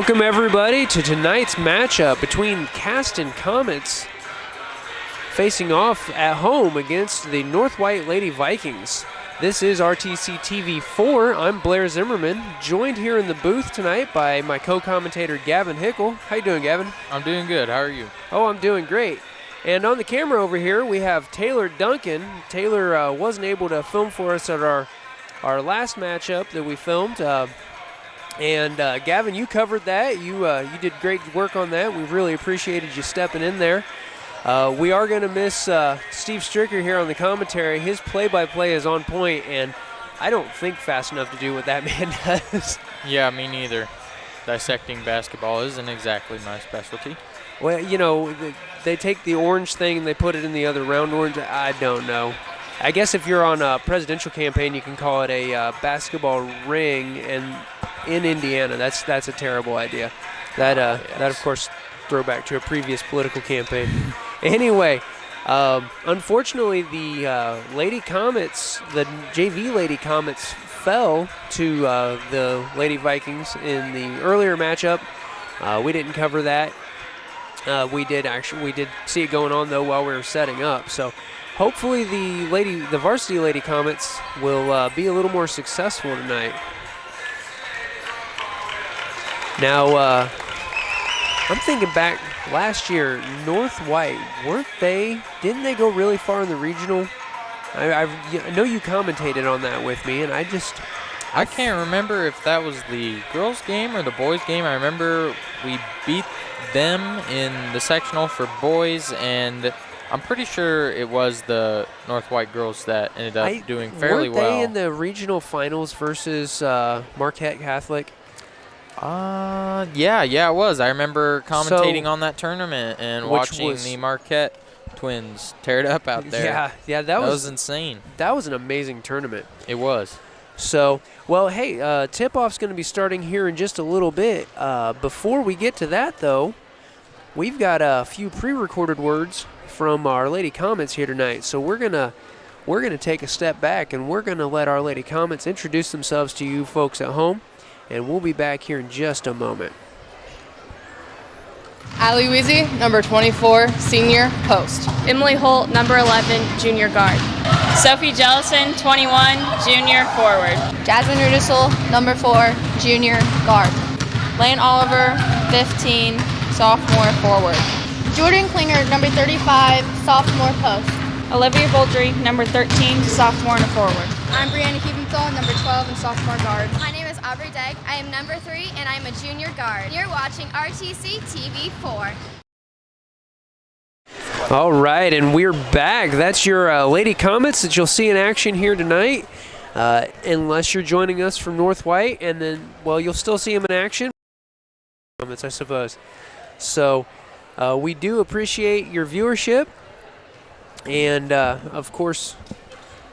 Welcome everybody to tonight's matchup between Caston Comets facing off at home against the North White Lady Vikings. This is RTC TV 4. I'm Blair Zimmerman, joined here in the booth tonight by my co-commentator Gavin Hickle. How you doing, Gavin? I'm doing good. How are you? Oh, I'm doing great. And on the camera over here, we have Taylor Duncan. Taylor wasn't able to film for us at our last matchup that we filmed. Gavin, you covered that. You did great work on that. We really appreciated you stepping in there. We are going to miss Steve Stricker here on the commentary. His play-by-play is on point, and I don't think fast enough to do what that man does. Yeah, me neither. Dissecting basketball isn't exactly my specialty. Well, you know, they take the orange thing and they put it in the other round orange. I don't know. I guess if you're on a presidential campaign, you can call it a basketball ring, and in Indiana, that's a terrible idea. That of course, throwback to a previous political campaign. Anyway, unfortunately, the Lady Comets, the JV Lady Comets, fell to the Lady Vikings in the earlier matchup. We didn't cover that. We did see it going on though while we were setting up. So hopefully the Varsity Lady Comets will be a little more successful tonight. Now, I'm thinking back last year, North White, didn't they go really far in the regional? I know you commentated on that with me, and I can't remember if that was the girls' game or the boys' game. I remember we beat them in the sectional for boys, and I'm pretty sure it was the North White girls that ended up doing fairly well. Weren't they in the regional finals versus Marquette Catholic? Yeah, it was. I remember commentating on that tournament and watching the Marquette twins tear it up out there. Yeah, that was insane. That was an amazing tournament. It was. So, well, hey, tip-off's going to be starting here in just a little bit. Before we get to that, though, we've got a few pre-recorded words from our Lady Comets here tonight. So we're gonna take a step back, and we're gonna let our Lady Comets introduce themselves to you folks at home. And we'll be back here in just a moment. Allie Weezy, number 24, senior, post. Emily Holt, number 11, junior guard. Sophie Jellison, 21, junior forward. Jasmine Rudisel, number 4, junior guard. Lane Oliver, 15, sophomore, forward. Jordan Klinger, number 35, sophomore, post. Olivia Boldry, number 13, sophomore and a forward. I'm Brianna Keeventhal, number 12 and sophomore guard. My name is Aubrey Degg. I am number 3 and I'm a junior guard. You're watching RTC TV 4. All right, and we're back. That's your Lady Comets that you'll see in action here tonight. Unless you're joining us from North White, and then, well, you'll still see them in action. I suppose. So we do appreciate your viewership. And of course,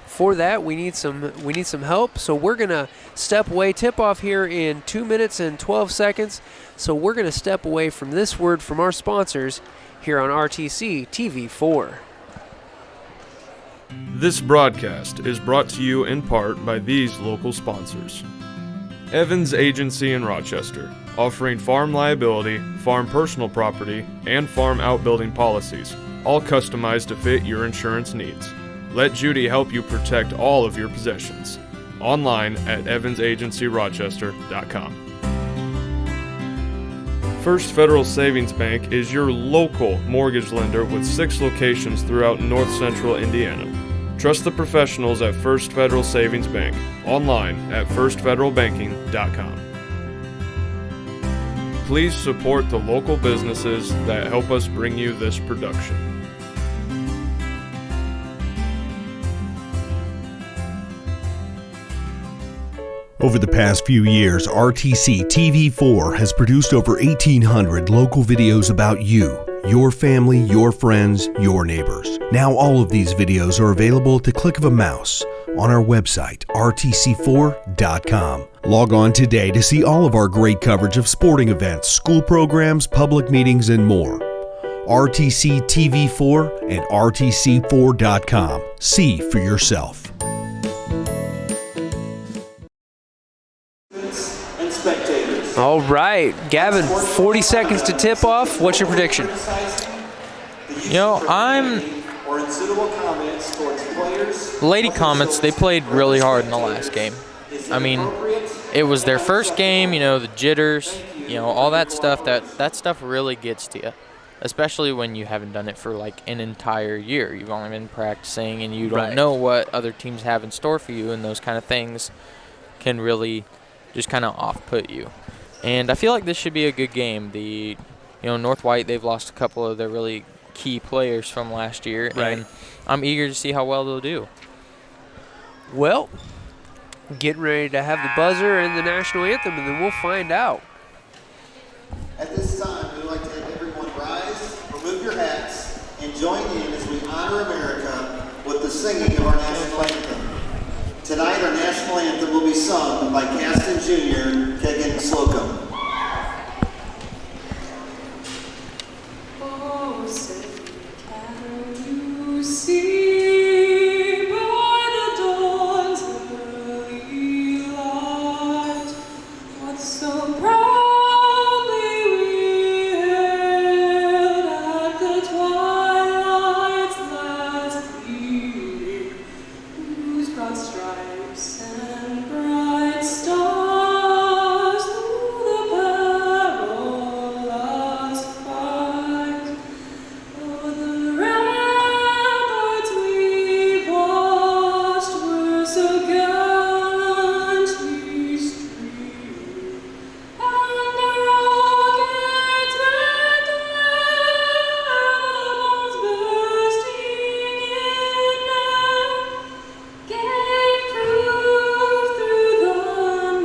for that we need some help. So we're gonna step away. Tip off here in 2 minutes and 12 seconds. So we're gonna step away from this word from our sponsors here on RTC TV 4. This broadcast is brought to you in part by these local sponsors: Evans Agency in Rochester, offering farm liability, farm personal property, and farm outbuilding policies, all customized to fit your insurance needs. Let Judy help you protect all of your possessions. Online at evansagencyrochester.com. First Federal Savings Bank is your local mortgage lender with 6 locations throughout North Central Indiana. Trust the professionals at First Federal Savings Bank. Online at firstfederalbanking.com. Please support the local businesses that help us bring you this production. Over the past few years, RTC TV4 has produced over 1,800 local videos about you, your family, your friends, your neighbors. Now all of these videos are available at the click of a mouse on our website, rtc4.com. Log on today to see all of our great coverage of sporting events, school programs, public meetings, and more. RTC TV4 and rtc4.com. See for yourself. All right, Gavin, 40 seconds to tip off. What's your prediction? You know, Lady Comets, they played really hard in the last game. I mean, it was their first game, you know, the jitters, you know, all that stuff. That stuff really gets to you, especially when you haven't done it for like an entire year. You've only been practicing and you don't know what other teams have in store for you, and those kind of things can really just kind of off-put you. And I feel like this should be a good game. North White, they've lost a couple of their really key players from last year, and I'm eager to see how well they'll do. Well, getting ready to have the buzzer and the national anthem, and then we'll find out. At this time, we'd like to have everyone rise, remove your hats, and join in as we honor America with the singing of our national anthem. Tonight, our national anthem will be sung by Caston Jr., Kegan Slocum. Oh, say, can you see by the dawn's early light what so proudly we hailed at the twilight's last gleaming, whose broad stripes and bright stars through the perilous fight o'er the ramparts we watched were so gallantly streaming, and the rockets went where the bombs bursting in air gave proof through the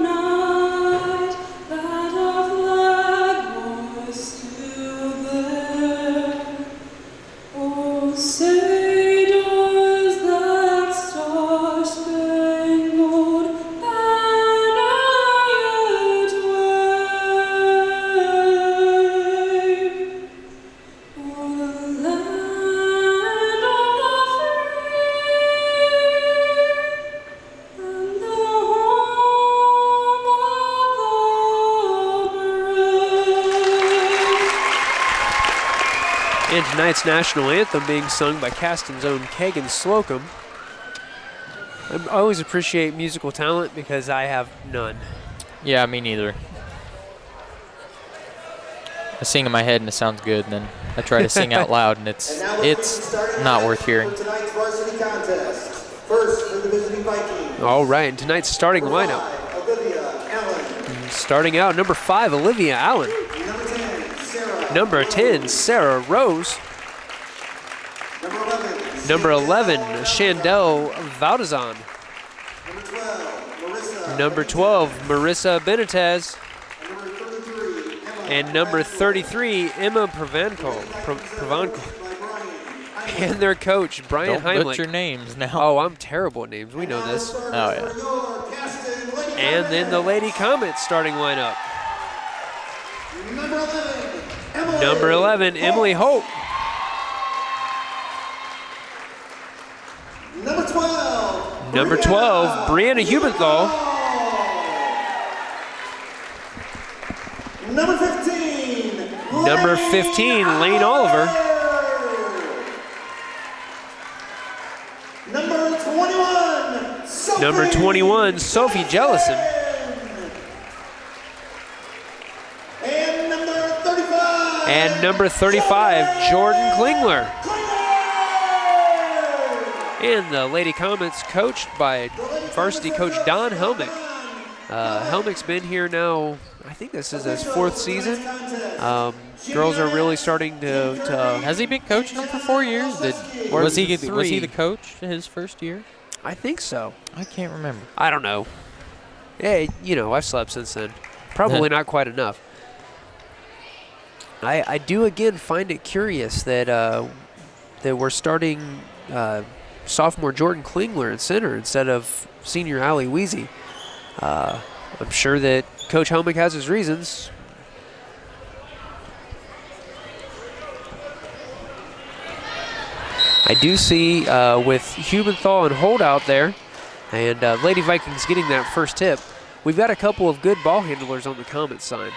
night that our flag was still there. Oh, say does that star-spangled banner yet wave o'er the land of the free and the home of the brave? And tonight's national anthem being sung by Caston's own Kegan Slocum. I always appreciate musical talent because I have none. Yeah, me neither. I sing in my head and it sounds good, and then I try to sing out loud and it's not worth hearing. For tonight's varsity contest. First, for the visiting Vikings. All right, and tonight's starting lineup. Olivia Allen. Starting out, number 5, Olivia Allen. Number 10, Sarah. Number 10, Sarah Rose. Number 11, Number 11, Chandel Valdezon. Number 12, Number 12, Marissa Marissa. Benitez. And number 33, And number 33, Emma Emma. Pravanko. And their coach, Brian Don't Heimlich. butcher names now. Oh, I'm terrible at names. We know this. Oh, yeah. And then the Lady Comets starting lineup. Number 11, Emily Holt. Number 12, Number 12, Brianna Hubenthal. Number 15, Number 15, Lane Oliver. Number 21, Sophie. Number 21, Sophie Jellison. And number 35. And number 35, Jordan Klingler. And the Lady Comets coached by varsity coach Don Helmick. Helmick's been here now, I think this is his 4th season. Girls are really starting to Has he been coaching them for 4 years? Was he the coach his first year? I think so. I can't remember. I don't know. Yeah, I've slept since then. Probably not quite enough. I do again find it curious that that we're starting sophomore Jordan Klingler at center instead of senior Allie Weezy. I'm sure that Coach Helmick has his reasons. I do see with Hubenthal and Holt out there, and Lady Vikings getting that first tip. we've got a couple of good ball handlers on the Comets side.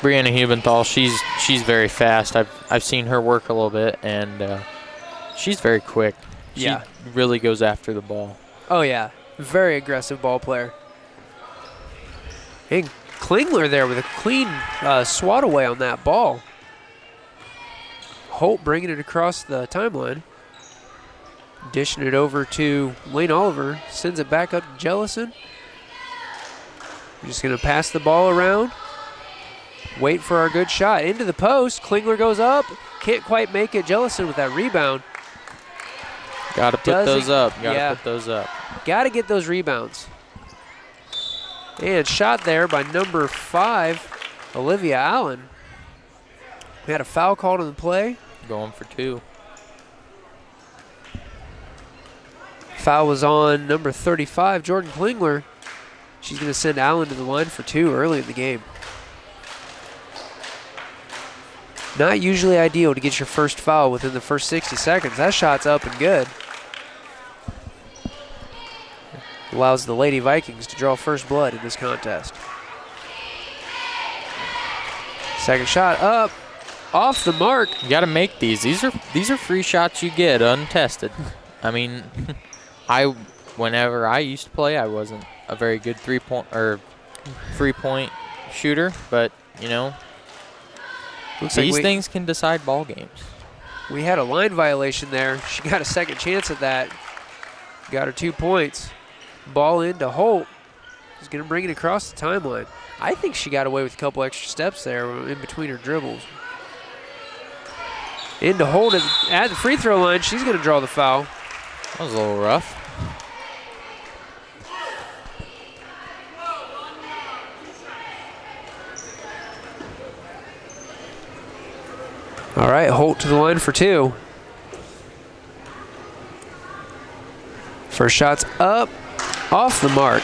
Brianna Hubenthal, she's very fast. I've seen her work a little bit, and she's very quick. She really goes after the ball. Oh, yeah. Very aggressive ball player. And Klingler there with a clean swat away on that ball. Holt bringing it across the timeline. Dishing it over to Lane Oliver. Sends it back up to Jellison. We're just going to pass the ball around. Wait for our good shot. Into the post. Klingler goes up. Can't quite make it. Jellison with that rebound. Got to put those up. Got to put those up. Got to get those rebounds. And shot there by number 5, Olivia Allen. We had a foul called on the play. Going for 2. Foul was on number 35, Jordan Klingler. She's going to send Allen to the line for 2 early in the game. Not usually ideal to get your first foul within the first 60 seconds. That shot's up and good. Allows the Lady Vikings to draw first blood in this contest. Second shot up, off the mark. You got to make these. These are free shots you get untested. I mean, whenever I used to play, I wasn't a very good three-point shooter, but you know, these things can decide ball games. We had a line violation there. She got a second chance at that. Got her 2 points. Ball into Holt. She's going to bring it across the timeline. I think she got away with a couple extra steps there in between her dribbles. Into Holt at the free throw line. She's going to draw the foul. That was a little rough. All right, Holt to the line for 2. First shot's up, off the mark.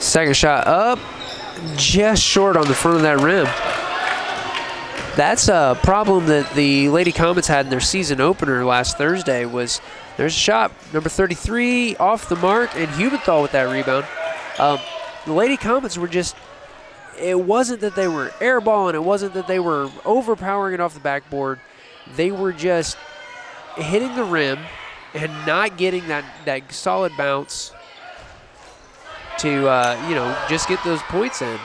Second shot up, just short on the front of that rim. That's a problem that the Lady Comets had in their season opener last Thursday. Was there's a shot, number 33, off the mark, and Hubenthal with that rebound. The Lady Comets were just, it wasn't that they were airballing, it wasn't that they were overpowering it off the backboard. They were just hitting the rim and not getting that solid bounce to, just get those points in.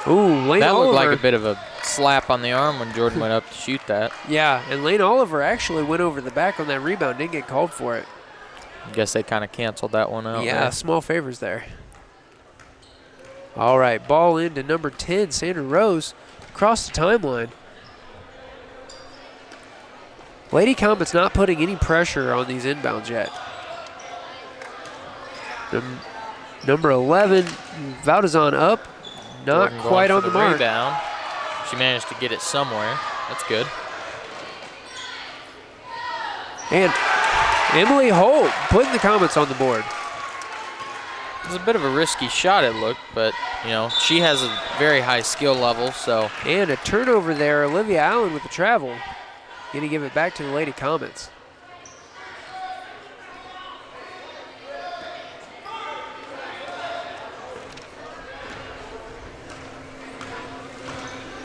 Ooh, Lane Oliver. That looked like a bit of a slap on the arm when Jordan went up to shoot that. Yeah, and Lane Oliver actually went over the back on that rebound, didn't get called for it. I guess they kind of canceled that one out. Yeah, small favors there. All right, ball into number 10, Sandra Rose, across the timeline. Lady Comets not putting any pressure on these inbounds yet. Number 11, Valdezon up, not Jordan quite on the mark. Rebound. She managed to get it somewhere. That's good. And Emily Holt putting the Comets on the board. It was a bit of a risky shot, it looked, but, you know, she has a very high skill level, so. And a turnover there, Olivia Allen with the travel. Going to give it back to the Lady Comets.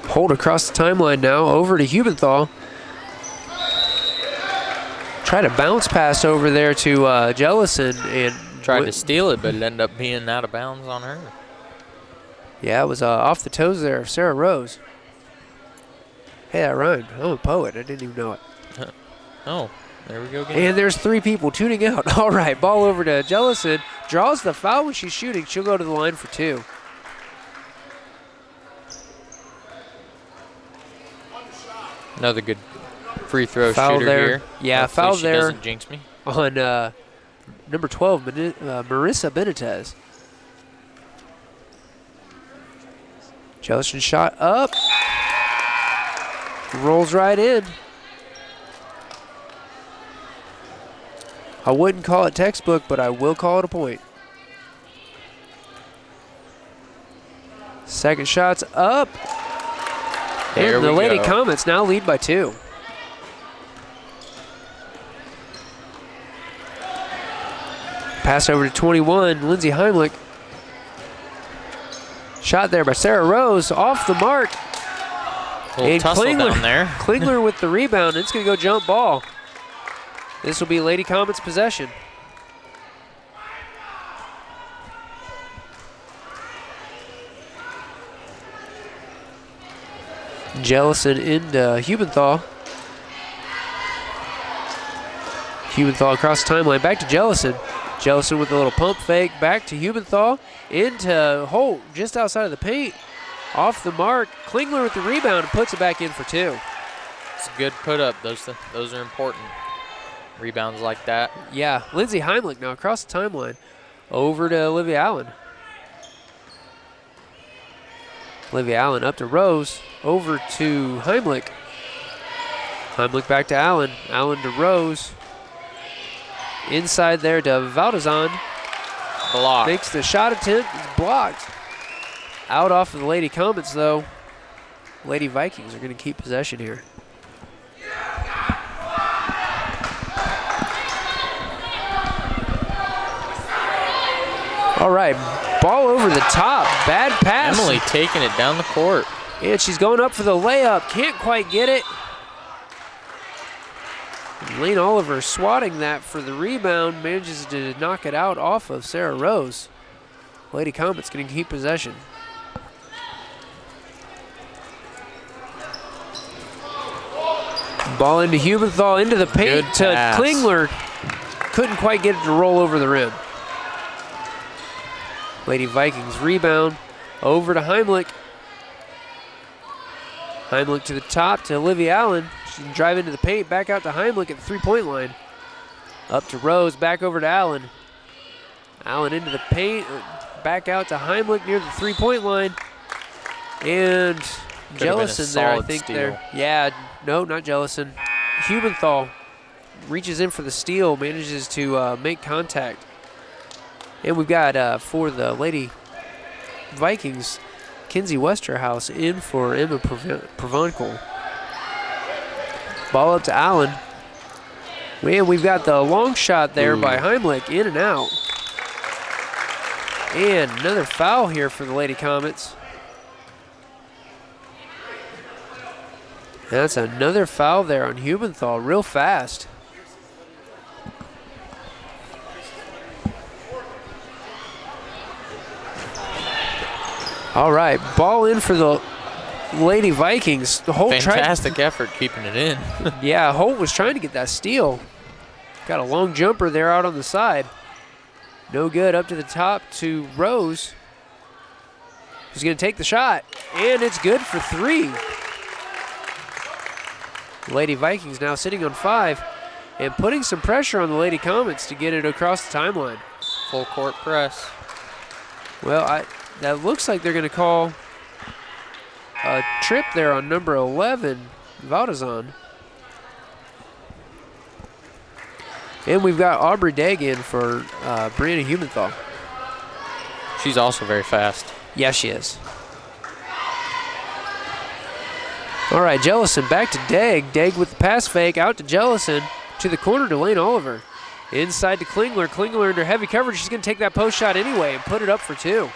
Hold across the timeline now, over to Hubenthal. Try to bounce pass over there to Jellison and tried to steal it, but it ended up being out of bounds on her. Yeah, it was off the toes there of Sarah Rose. Hey, that rhymed. I'm a poet. I didn't even know it. Oh, there we go again. And there's 3 people tuning out. All right, ball over to Jellison. Draws the foul when she's shooting. She'll go to the line for 2. Another good free throw foul shooter there. here. Yeah, hopefully foul she there. Doesn't jinx me. On number 12, Marissa Benitez. Jellison shot up. Rolls right in. I wouldn't call it textbook, but I will call it a point. Second shot's up. There And the we Lady go. Comets now lead by 2. Pass over to 21, Lindsay Heimlich. Shot there by Sarah Rose, off the mark. Little tussle down there. Klingler with the rebound. It's going to go jump ball. This will be Lady Comets' possession. Jellison into Hubenthal. Hubenthal across the timeline, back to Jellison. Jellison with a little pump fake, back to Hubenthal, into Holt, just outside of the paint. Off the mark, Klingler with the rebound and puts it back in for 2. It's a good put up. Those are important. Rebounds like that. Yeah, Lindsay Heimlich now across the timeline. Over to Olivia Allen. Olivia Allen up to Rose, over to Heimlich. Heimlich back to Allen, Allen to Rose. Inside there to Valdezon. Blocked. Makes the shot attempt, it's blocked. Out off of the Lady Comets though. Lady Vikings are going to keep possession here. All right, ball over the top, bad pass. Emily taking it down the court. And she's going up for the layup, can't quite get it. Lane Oliver swatting that for the rebound, manages to knock it out off of Sarah Rose. Lady Comets going to keep possession. Ball into Hubenthal, into the paint Good to pass. Klingler. Couldn't quite get it to roll over the rim. Lady Vikings rebound, over to Heimlich. Heimlich to the top to Olivia Allen. She can drive into the paint, back out to Heimlich at the three-point line. Up to Rose, back over to Allen. Allen into the paint, back out to Heimlich near the three-point line. And Jellison there, I solid think steal. there. Yeah, no, not Jellison. Hubenthal reaches in for the steal, manages to make contact. And we've got, for the Lady Vikings, Kinsey Westerhouse in for Emma Provencal. Ball up to Allen. And we've got the long shot there by Heimlich, in and out. And another foul here for the Lady Comets. That's another foul there on Hubenthal, real fast. All right, ball in for the Lady Vikings. The Holt Fantastic effort keeping it in. Yeah, Holt was trying to get that steal. Got a long jumper there out on the side. No good, up to the top to Rose. Who's going to take the shot, and it's good for 3. Lady Vikings now sitting on 5 and putting some pressure on the Lady Comets to get it across the timeline. Full court press. Well, that looks like they're going to call a trip there on number 11, Valdezon. And we've got Aubrey Degg in for Brianna Hubenthal. She's also very fast. Yeah, she is. All right, Jellison back to Degg. Degg with the pass fake, out to Jellison, to the corner to Lane Oliver. Inside to Klingler. Klingler under heavy coverage. She's going to take that post shot anyway and put it up for 2.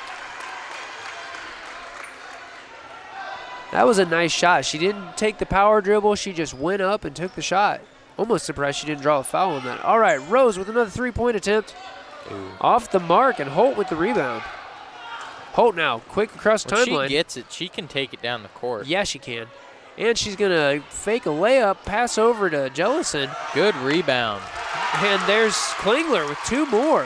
That was a nice shot. She didn't take the power dribble. She just went up and took the shot. Almost surprised she didn't draw a foul on that. All right, Rose with another three-point attempt. Off the mark, and Holt with the rebound. Holt now, quick across the timeline. She gets it. She can take it down the court. Yeah, she can. And she's going to fake a layup, pass over to Jellison. Good rebound. And there's Klingler with 2 more.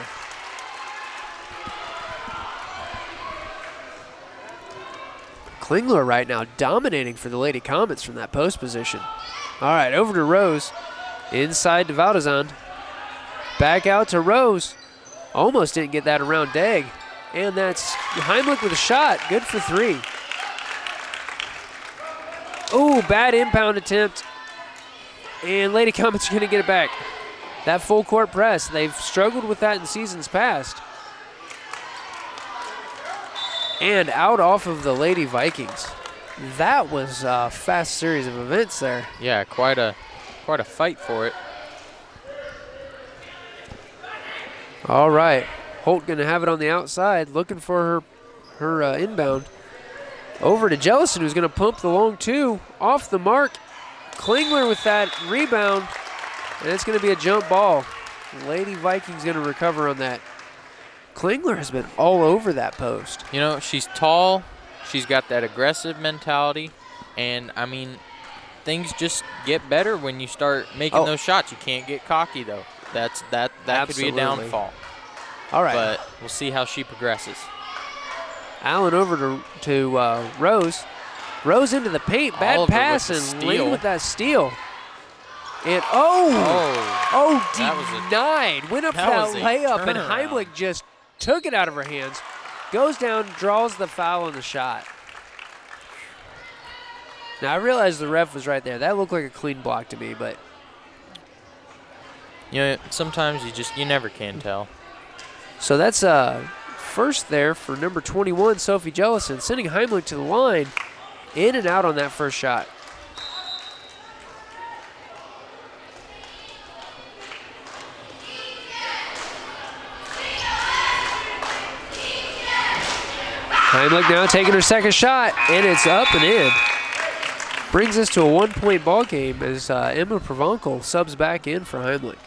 Klingler right now dominating for the Lady Comets from that post position. All right, over to Rose. Inside to Valdezon. Back out to Rose. Almost didn't get that around Degg. And that's Heimlich with a shot. Good for 3. Oh, bad impound attempt. And Lady Comets are going to get it back. That full court press, they've struggled with that in seasons past. and out off of the Lady Vikings. That was a fast series of events there. Yeah, quite a fight for it. All right, Holt gonna have it on the outside, looking for her inbound. Over to Jellison, who's gonna pump the long two, off the mark. Klingler with that rebound, and it's gonna be a jump ball. Lady Vikings gonna recover on that. Klingler has been all over that post. You know, she's tall, she's got that aggressive mentality, and I mean, things just get better when you start making those shots. You can't get cocky though. That could be a downfall. All right. But we'll see how she progresses. Allen over to Rose. Rose into the paint. Bad Oliver pass with the and steal. Lane with that steal. And denied. Went up for that was a layup, and turnaround. Heimlich just took it out of her hands. Goes down, draws the foul on the shot. Now I realize the ref was right there. That looked like a clean block to me, but You know, sometimes you never can tell. so that's first there for number 21, Sophie Jellison, sending Heimlich to the line, in and out on that first shot. Heimlich now taking her second shot, and it's up and in. Brings us to a 1-point ball game as Emma Provencal subs back in for Heimlich.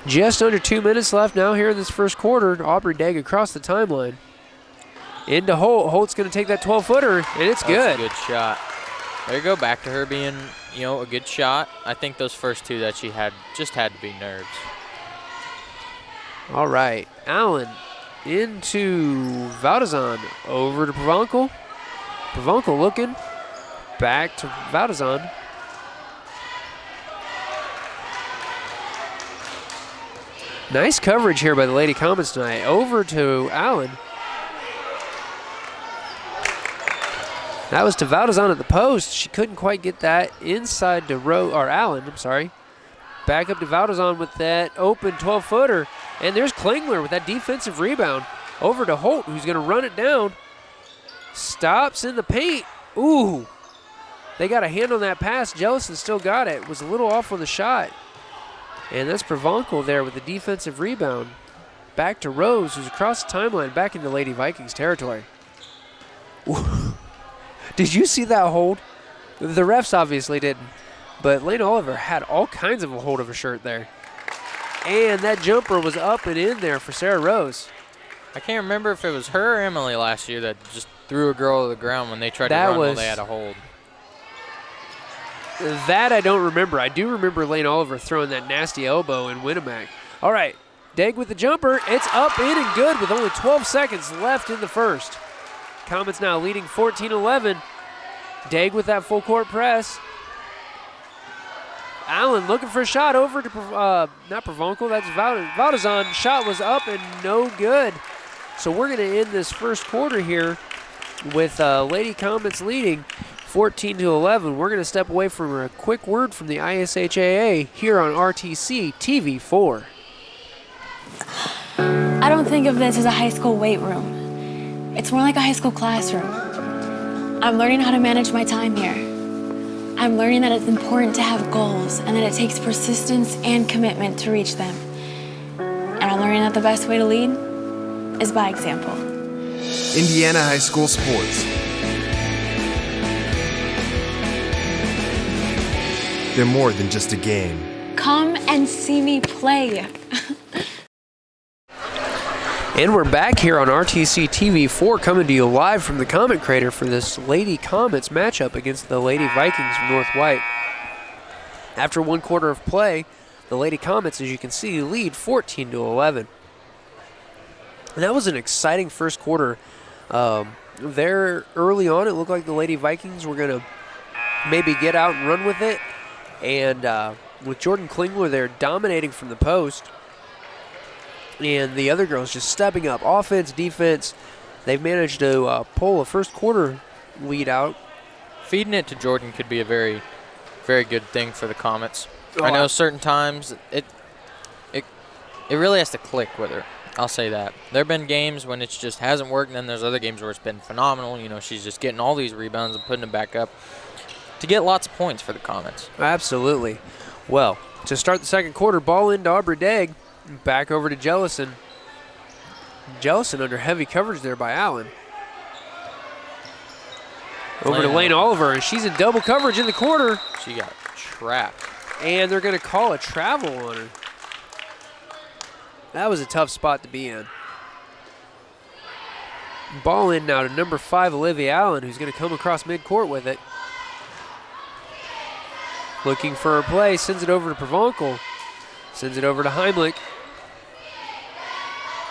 Just under 2 minutes left now here in this first quarter. Aubrey Degg across the timeline. Into Holt. Holt's going to take that 12-footer, and it's good. That's a good shot. There you go, back to her being, a good shot. I think those first two that she had just had to be nerves. All right, Allen into Valdezon, over to Provencal. Provencal looking, back to Valdezon. Nice coverage here by the Lady Comets tonight. Over to Allen. That was to Valdezon at the post. She couldn't quite get that inside to Allen, I'm sorry. Back up to Valdezon with that open 12-footer. And there's Klingler with that defensive rebound. Over to Holt, who's going to run it down. Stops in the paint. Ooh. They got a hand on that pass. Jellison still got it. Was a little off on the shot. And that's Provencal there with the defensive rebound. Back to Rose, who's across the timeline, back into Lady Vikings territory. Ooh. Did you see that hold? The refs obviously didn't. But Lane Oliver had all kinds of a hold of her shirt there. And that jumper was up and in there for Sarah Rose. I can't remember if it was her or Emily last year that just threw a girl to the ground when they tried to run while they had a hold. That I don't remember. I do remember Lane Oliver throwing that nasty elbow in Winnemac. All right, Degg with the jumper. It's up, in, and good with only 12 seconds left in the first. Comets now leading 14-11. Degg with that full court press. Allen looking for a shot over to, not Provencal, that's Valdezon. Shot was up and no good. So we're going to end this first quarter here with Lady Comets leading 14-11. We're going to step away from a quick word from the ISHAA here on RTC TV4. I don't think of this as a high school weight room. It's more like a high school classroom. I'm learning how to manage my time here. I'm learning that it's important to have goals and that it takes persistence and commitment to reach them. And I'm learning that the best way to lead is by example. Indiana High School Sports. They're more than just a game. Come and see me play. And we're back here on RTC TV4, coming to you live from the Comet Crater for this Lady Comets matchup against the Lady Vikings from North White. After one quarter of play, the Lady Comets, as you can see, lead 14-11. And that was an exciting first quarter. There early on, it looked like the Lady Vikings were going to maybe get out and run with it. And with Jordan Klingler there dominating from the post, and the other girls just stepping up, offense, defense. They've managed to pull a first quarter lead out. Feeding it to Jordan could be a very, very good thing for the Comets. Oh, I know certain times it really has to click with her. I'll say that. There have been games when it just hasn't worked, and then there's other games where it's been phenomenal. You know, she's just getting all these rebounds and putting them back up to get lots of points for the Comets. Absolutely. Well, to start the second quarter, ball into Aubrey Degg. Back over to Jellison. Jellison under heavy coverage there by Allen. Over to Lane Oliver, and she's in double coverage in the corner. She got trapped. And they're going to call a travel on her. That was a tough spot to be in. Ball in now to number 5, Olivia Allen, who's going to come across midcourt with it. Looking for a play, sends it over to Provencal. Sends it over to Heimlich.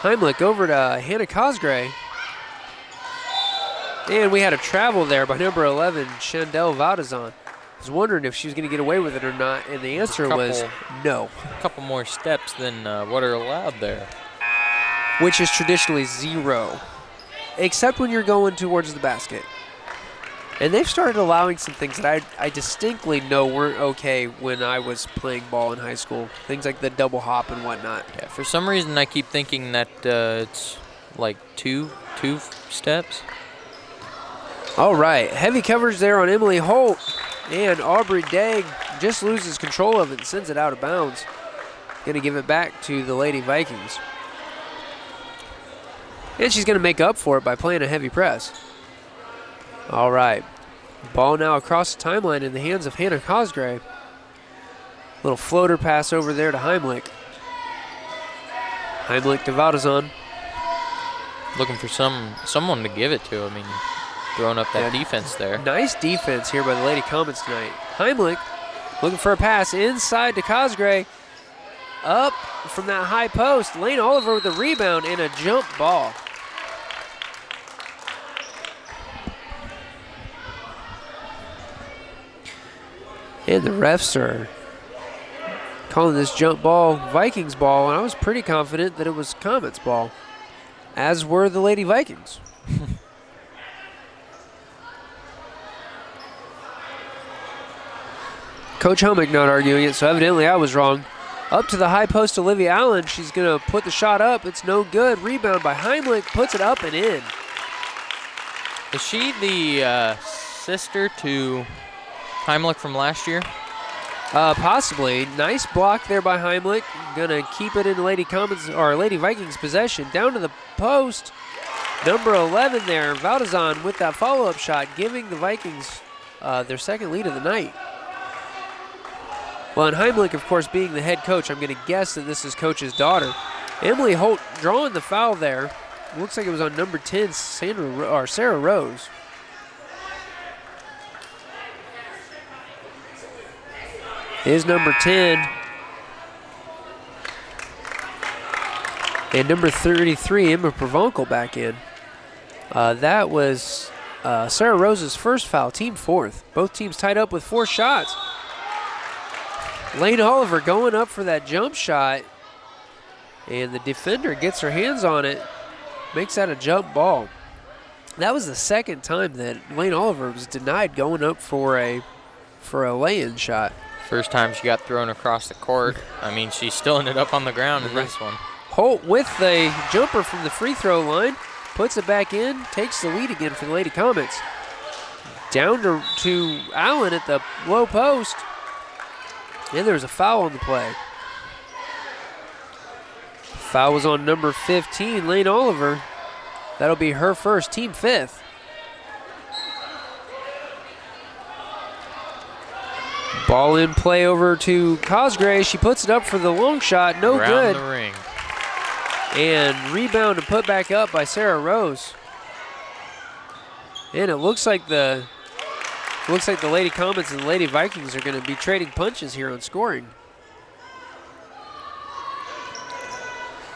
Heimlich over to Hannah Cosgray. And we had a travel there by number 11, Chandel Valdezon. I was wondering if she was going to get away with it or not, and the answer was no. A couple more steps than what are allowed there. Which is traditionally 0, except when you're going towards the basket. And they've started allowing some things that I distinctly know weren't okay when I was playing ball in high school. Things like the double hop and whatnot. Yeah, for some reason I keep thinking that it's like two steps. All right, heavy coverage there on Emily Holt. And Aubrey Degg just loses control of it and sends it out of bounds. Going to give it back to the Lady Vikings. And she's going to make up for it by playing a heavy press. All right. Ball now across the timeline in the hands of Hannah Cosgray. Little floater pass over there to Heimlich. Heimlich to Valdezon. Looking for someone to give it to. I mean, throwing up that defense there. Nice defense here by the Lady Comets tonight. Heimlich looking for a pass inside to Cosgray. Up from that high post. Lane Oliver with the rebound and a jump ball. And the refs are calling this jump ball Vikings ball, and I was pretty confident that it was Comets ball, as were the Lady Vikings. Coach Helmick not arguing it, so evidently I was wrong. Up to the high post, Olivia Allen. She's going to put the shot up. It's no good. Rebound by Heimlich. Puts it up and in. Is she the sister to Heimlich from last year? Possibly. Nice block there by Heimlich. Gonna keep it in Lady Comets or Lady Vikings possession. Down to the post. Number 11 there, Valdezon with that follow-up shot, giving the Vikings their second lead of the night. Well, and Heimlich, of course, being the head coach, I'm going to guess that this is Coach's daughter. Emily Holt drawing the foul there. Looks like it was on number 10, Sarah Rose. Is number 10. And number 33, Emma Provencal back in. That was Sarah Rose's first foul, team 4th. Both teams tied up with 4 shots. Lane Oliver going up for that jump shot. And the defender gets her hands on it. Makes that a jump ball. That was the second time that Lane Oliver was denied going up for a lay-in shot. First time she got thrown across the court. I mean, she still ended up on the ground in this one. Holt with the jumper from the free throw line. Puts it back in. Takes the lead again for the Lady Comets. Down to Allen at the low post. And there's a foul on the play. Foul was on number 15, Lane Oliver. That'll be her first, team 5th. Ball in play over to Cosgray. She puts it up for the long shot. No good. Around the ring. And rebound and put back up by Sarah Rose. And it looks like the Lady Comets and the Lady Vikings are going to be trading punches here on scoring.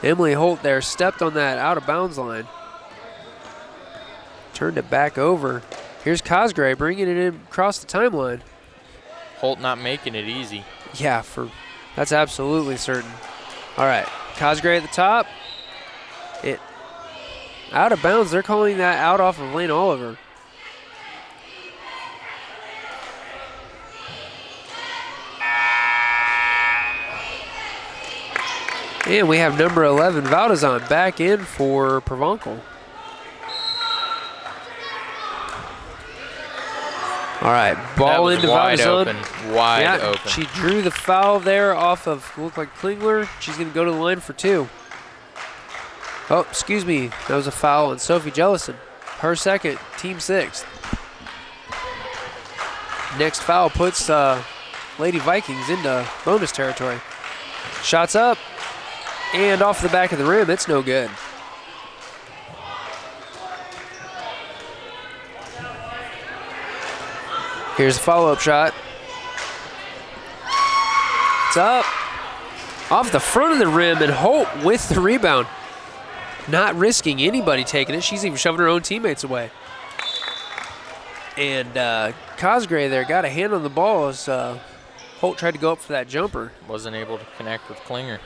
Emily Holt there stepped on that out of bounds line. Turned it back over. Here's Cosgray bringing it in across the timeline. Holt not making it easy. Yeah, that's absolutely certain. All right, Cosgray at the top. It out of bounds. They're calling that out off of Lane Oliver. And we have number 11, Valdezon, back in for Provencal. All right, ball into wide Valdezon. open, wide open. She drew the foul there off of, looked like Klingler. She's going to go to the line for 2. Oh, excuse me. That was a foul on Sophie Jellison. Her second, team 6th. Next foul puts Lady Vikings into bonus territory. Shots up and off the back of the rim. It's no good. Here's a follow-up shot. It's up. Off the front of the rim, and Holt with the rebound. Not risking anybody taking it. She's even shoving her own teammates away. And Cosgray there got a hand on the ball as Holt tried to go up for that jumper. Wasn't able to connect with Klinger.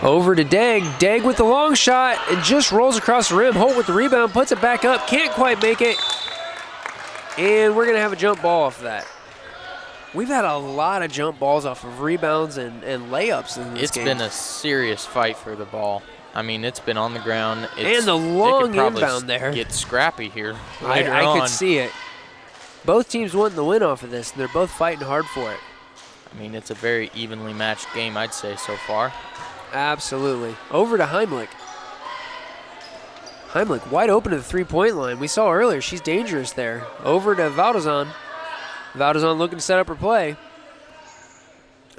Over to Degg. Degg with the long shot and just rolls across the rim. Holt with the rebound, puts it back up, can't quite make it. And we're going to have a jump ball off of that. We've had a lot of jump balls off of rebounds and layups in this game. It's been a serious fight for the ball. I mean, it's been on the ground. And the long it could inbound there. Get scrappy here later on. I could see it. Both teams wanting the win off of this, and they're both fighting hard for it. I mean, it's a very evenly matched game, I'd say, so far. Absolutely. Over to Heimlich. Heimlich wide open to the three-point line. We saw earlier she's dangerous there. Over to Valdezon. Valdezon looking to set up her play.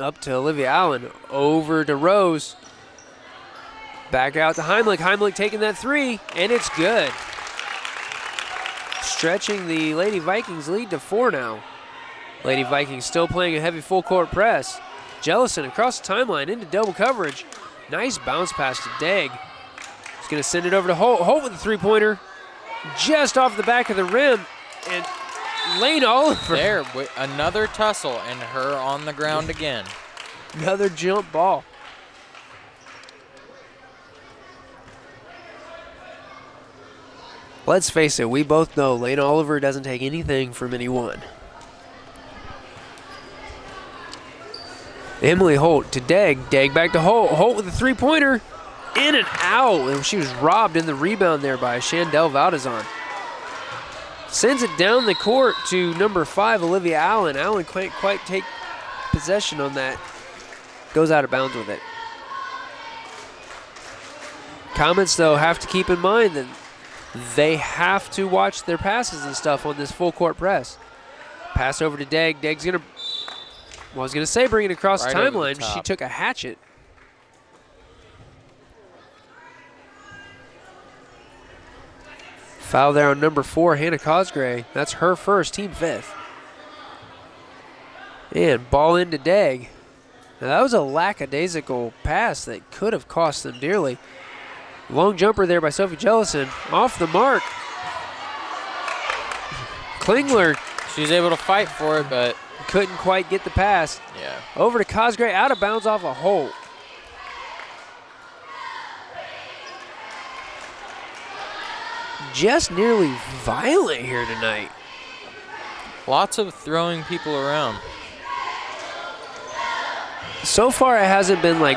Up to Olivia Allen. Over to Rose. Back out to Heimlich. Heimlich taking that three, and it's good. Stretching the Lady Vikings lead to 4 now. Lady Vikings still playing a heavy full-court press. Jellison across the timeline into double coverage. Nice bounce pass to Degg. He's going to send it over to Holt. Holt with the three-pointer. Just off the back of the rim. And Lane Oliver. There, another tussle, and her on the ground again. Another jump ball. Let's face it, we both know Lane Oliver doesn't take anything from anyone. Emily Holt to Degg. Degg back to Holt. Holt with a three-pointer. In and out. And she was robbed in the rebound there by Chandel Valdezon. Sends it down the court to number 5, Olivia Allen. Allen can't quite take possession on that. Goes out of bounds with it. Comments, though, have to keep in mind that they have to watch their passes and stuff on this full court press. Pass over to Degg. Degg's going to, well, I was going to say bring it across the timeline. She took a hatchet. Foul there on number 4, Hannah Cosgray. That's her first, team 5th. And ball into Degg. Now that was a lackadaisical pass that could have cost them dearly. Long jumper there by Sophie Jellison. Off the mark. Klingler. She's able to fight for it, but couldn't quite get the pass. Yeah. Over to Cosgray, out of bounds off a Holt. Just nearly violent here tonight. Lots of throwing people around. So far it hasn't been like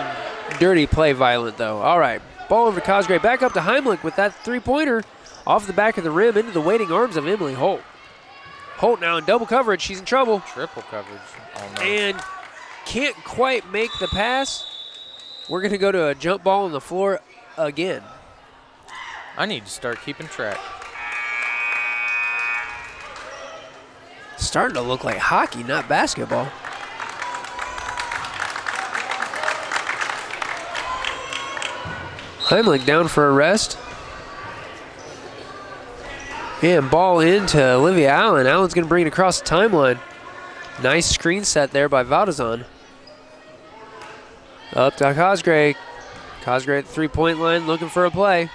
dirty play violent though. All right, ball over to Cosgray, back up to Heimlich with that three-pointer off the back of the rim into the waiting arms of Emily Holt. Holt now in double coverage, she's in trouble. Triple coverage almost. And can't quite make the pass. We're gonna go to a jump ball on the floor again. I need to start keeping track. Starting to look like hockey, not basketball. Heimlich down for a rest. And ball into Olivia Allen. Allen's going to bring it across the timeline. Nice screen set there by Valdezon. Up to Cosgray. Cosgray at the three-point line looking for a play.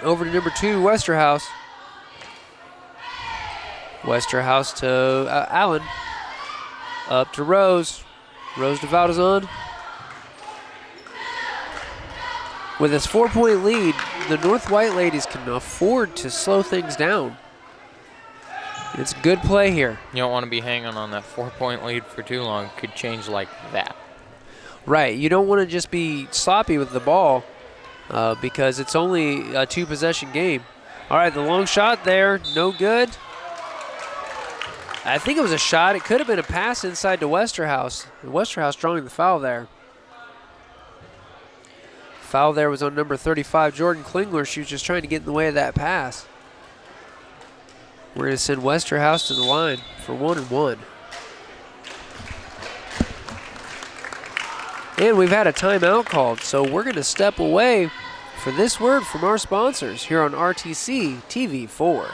Over to number 2, Westerhouse. Westerhouse to Allen. Up to Rose. Rose to Valdezon. With this 4-point lead, the North White Ladies can afford to slow things down. It's good play here. You don't want to be hanging on that 4-point lead for too long. Could change like that. Right. You don't want to just be sloppy with the ball because it's only a 2-possession game. All right, the long shot there, no good. I think it was a shot. It could have been a pass inside to Westerhouse. Westerhouse drawing the foul there. Foul there was on number 35, Jordan Klingler. She was just trying to get in the way of that pass. We're going to send Westerhouse to the line for 1-1. And we've had a timeout called, so we're going to step away for this word from our sponsors here on RTC TV4.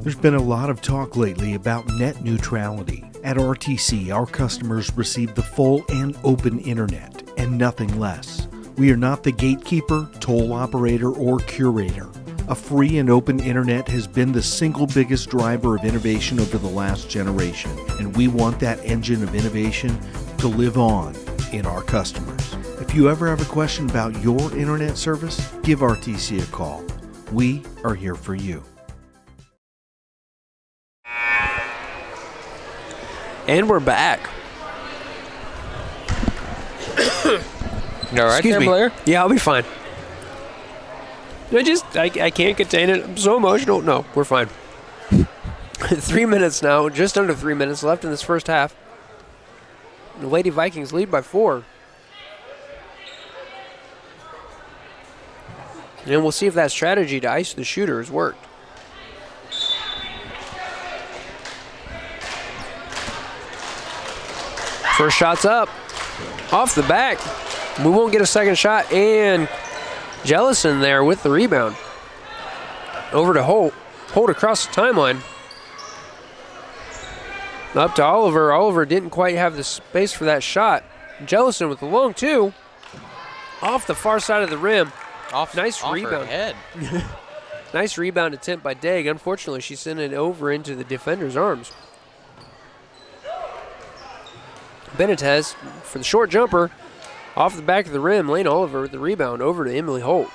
There's been a lot of talk lately about net neutrality. At RTC, our customers receive the full and open internet and nothing less. We are not the gatekeeper, toll operator, or curator. A free and open internet has been the single biggest driver of innovation over the last generation, and we want that engine of innovation to live on in our customers. If you ever have a question about your internet service, give RTC a call. We are here for you. And we're back. You all right there, Blair? Yeah, I'll be fine. I can't contain it. I'm so emotional. No, we're fine. 3 minutes now, just under 3 minutes left in this first half. The Lady Vikings lead by 4. And we'll see if that strategy to ice the shooter has worked. First shot's up. Off the back. We won't get a second shot. And Jellison there with the rebound. Over to Holt. Holt across the timeline. Up to Oliver. Oliver didn't quite have the space for that shot. Jellison with the long 2. Off the far side of the rim. Nice rebound. Her head. Nice rebound attempt by Daig. Unfortunately, she sent it over into the defender's arms. Benitez for the short jumper. Off the back of the rim, Lane Oliver with the rebound over to Emily Holt.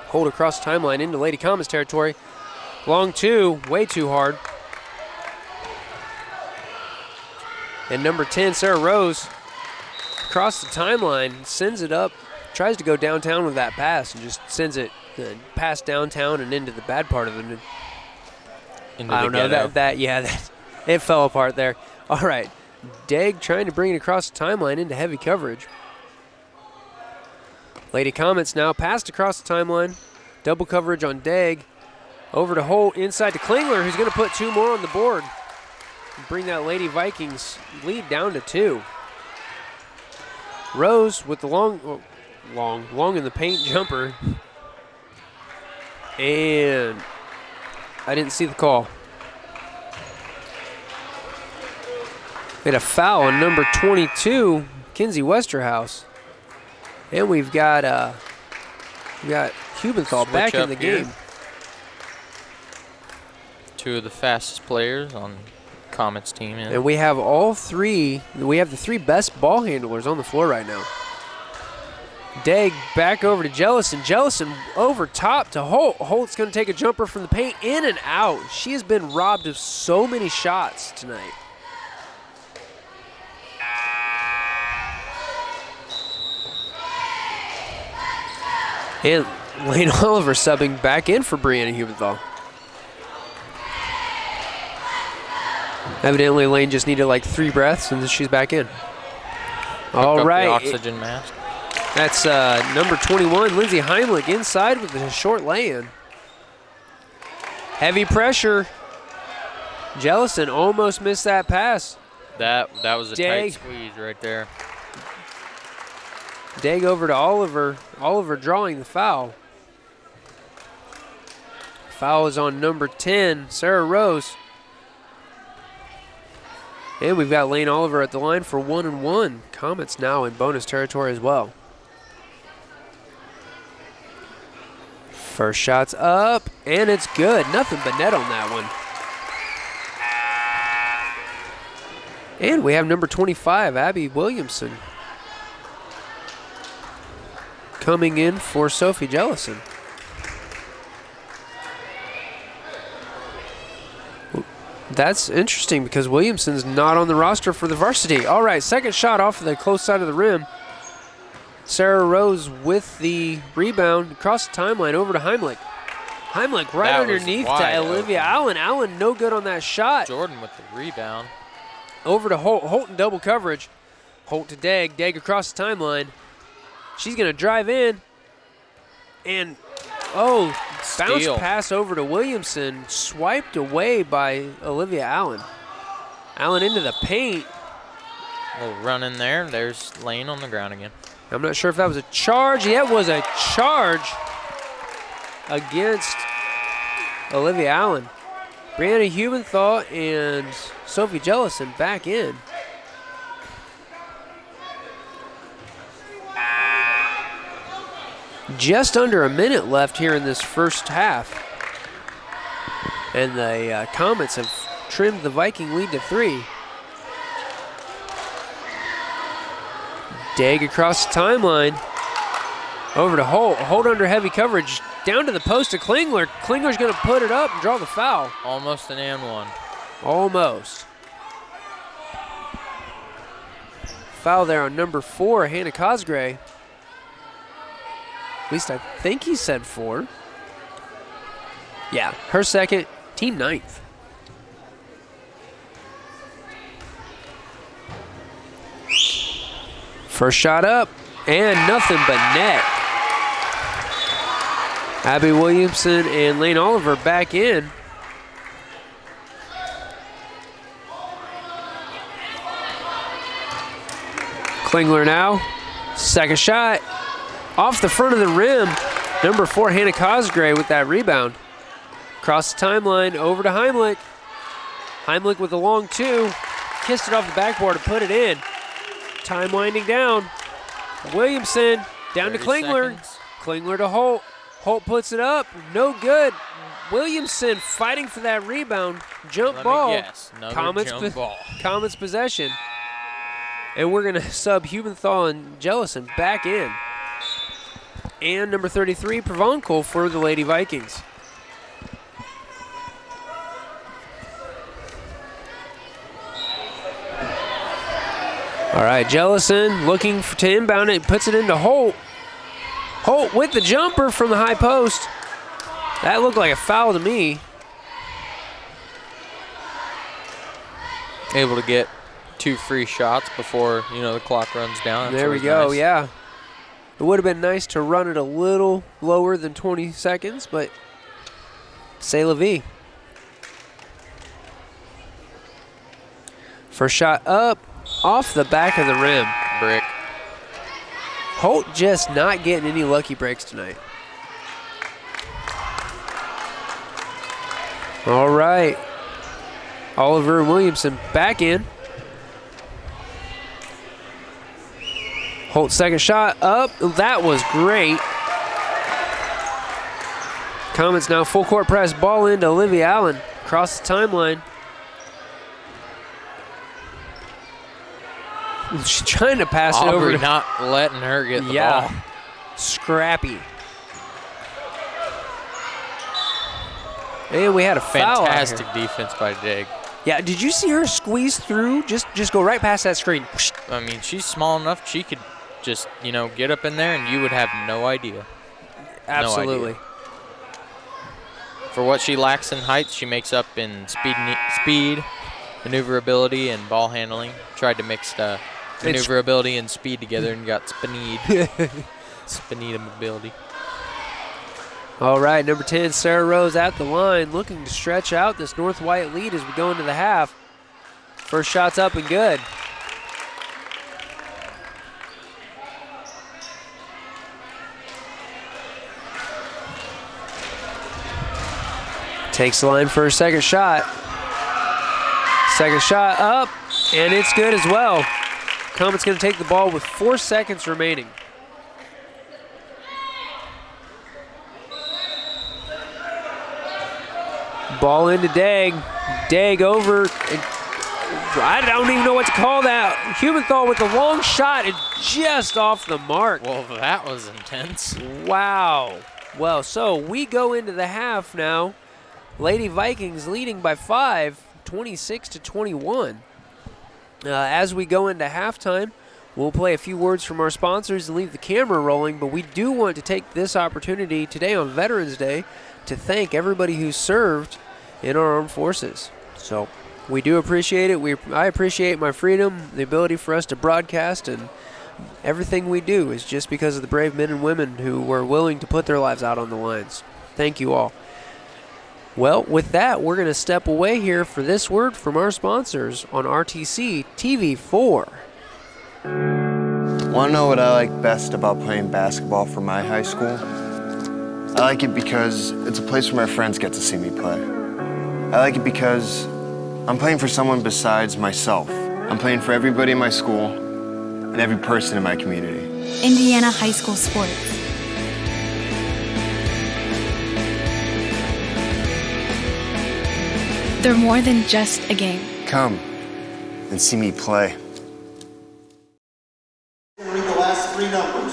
Holt across the timeline into Lady Comets territory. Long 2, way too hard. And number 10, Sarah Rose, across the timeline, sends it up, tries to go downtown with that pass, and just sends it past downtown and into the bad part of the. I don't know that it fell apart there. All right, Daig trying to bring it across the timeline into heavy coverage. Lady Comets now passed across the timeline, double coverage on Daig, over to Holt, inside to Klingler, who's going to put 2 more on the board. Bring that Lady Vikings lead down to 2. Rose with the long in the paint jumper. And I didn't see the call. We had a foul on number 22, Kinsey Westerhouse. And we've got Hubenthal back in the game. 2 of the fastest players on Comets team. Yeah. And we have the 3 best ball handlers on the floor right now. Daig back over to Jellison. Jellison over top to Holt. Holt's going to take a jumper from the paint, in and out. She has been robbed of so many shots tonight. And Lane Oliver subbing back in for Brianna Hubenthal. Evidently, Lane just needed like 3 breaths, and then she's back in. All right. The oxygen mask. That's number 21, Lindsay Heimlich, inside with a short lay-in. Heavy pressure. Jellison almost missed that pass. That was a Daig. tight squeeze right there. Daig over to Oliver. Oliver drawing the foul. Foul is on number 10, Sarah Rose. And we've got Lane Oliver at the line for 1-1. Comets now in bonus territory as well. First shot's up, and it's good. Nothing but net on that one. And we have number 25, Abby Williamson, coming in for Sophie Jellison. That's interesting because Williamson's not on the roster for the varsity. All right, second shot off the close side of the rim. Sarah Rose with the rebound across the timeline over to Heimlich. Heimlich right That was underneath to wide Olivia open. Allen. Allen no good on that shot. Jordan with the rebound. Over to Holt. Holt in double coverage. Holt to Degg. Degg across the timeline. She's going to drive in. And, bounce Steal. pass over to Williamson. Swiped away by Olivia Allen. Allen into the paint. A little run in there. There's Lane on the ground again. I'm not sure if that was a charge. Yeah, it was a charge against Olivia Allen. Brianna Hubenthal and Sophie Jellison back in. Just under a minute left here in this first half. And the Comets have trimmed the Viking lead to 3. Degg across the timeline. Over to Holt. Holt under heavy coverage. Down to the post to Klingler. Klingler's going to put it up and draw the foul. Almost an and one. Almost. Foul there on number 4, Hannah Cosgray. At least I think he said 4. Yeah, her second, team 9th. First shot up, and nothing but net. Abby Williamson and Lane Oliver back in. Klingler now, second shot. Off the front of the rim, number 4, Hannah Cosgray with that rebound. Across the timeline, over to Heimlich. Heimlich with a long 2. Kissed it off the backboard to put it in. Time winding down. Williamson down to Klingler. Seconds. Klingler to Holt. Holt puts it up. No good. Williamson fighting for that rebound. Jump Let ball. me guess. Another jump ball. Comets possession. And we're going to sub Hubenthal and Jellison back in. And number 33, Provencal for the Lady Vikings. All right, Jellison looking to inbound it, puts it into Holt. Holt with the jumper from the high post. That looked like a foul to me. Able to get 2 free shots before, the clock runs down. That's There we always go, nice. yeah. It would have been nice to run it a little lower than 20 seconds, but c'est la vie. First shot up, off the back of the rim. Brick. Holt just not getting any lucky breaks tonight. All right. Oliver and Williamson back in. Holt second shot up. That was great. Comets now full court press. Ball into Olivia Allen. Across the timeline. She's trying to pass it over Aubrey to not letting her get the ball. Scrappy. And we had a foul out here. Fantastic defense by Degg. Yeah, did you see her squeeze through? Just go right past that screen. I mean, she's small enough. She could just, get up in there and you would have no idea. Absolutely. No idea. For what she lacks in height, she makes up in speed, maneuverability, and ball handling. Tried to mix maneuverability and speed together and got speed mobility. All right, number 10, Sarah Rose at the line, looking to stretch out this North White lead as we go into the half. First shot's up and good. Takes the line for a second shot. Second shot up, and it's good as well. Comets going to take the ball with 4 seconds remaining. Ball into Degg. Degg over. I don't even know what to call that. Hubenthal with the long shot and just off the mark. Well, that was intense. Wow. Well, so we go into the half now. Lady Vikings leading by 5, 26-21. As we go into halftime, we'll play a few words from our sponsors and leave the camera rolling, but we do want to take this opportunity today on Veterans Day to thank everybody who served in our armed forces. So we do appreciate it. I appreciate my freedom, the ability for us to broadcast, and everything we do is just because of the brave men and women who were willing to put their lives out on the lines. Thank you all. Well, with that, we're going to step away here for this word from our sponsors on RTC TV4. Want to know what I like best about playing basketball for my high school? I like it because it's a place where my friends get to see me play. I like it because I'm playing for someone besides myself. I'm playing for everybody in my school and every person in my community. Indiana high school sports. They're more than just a game. Come and see me play. Read the last three numbers.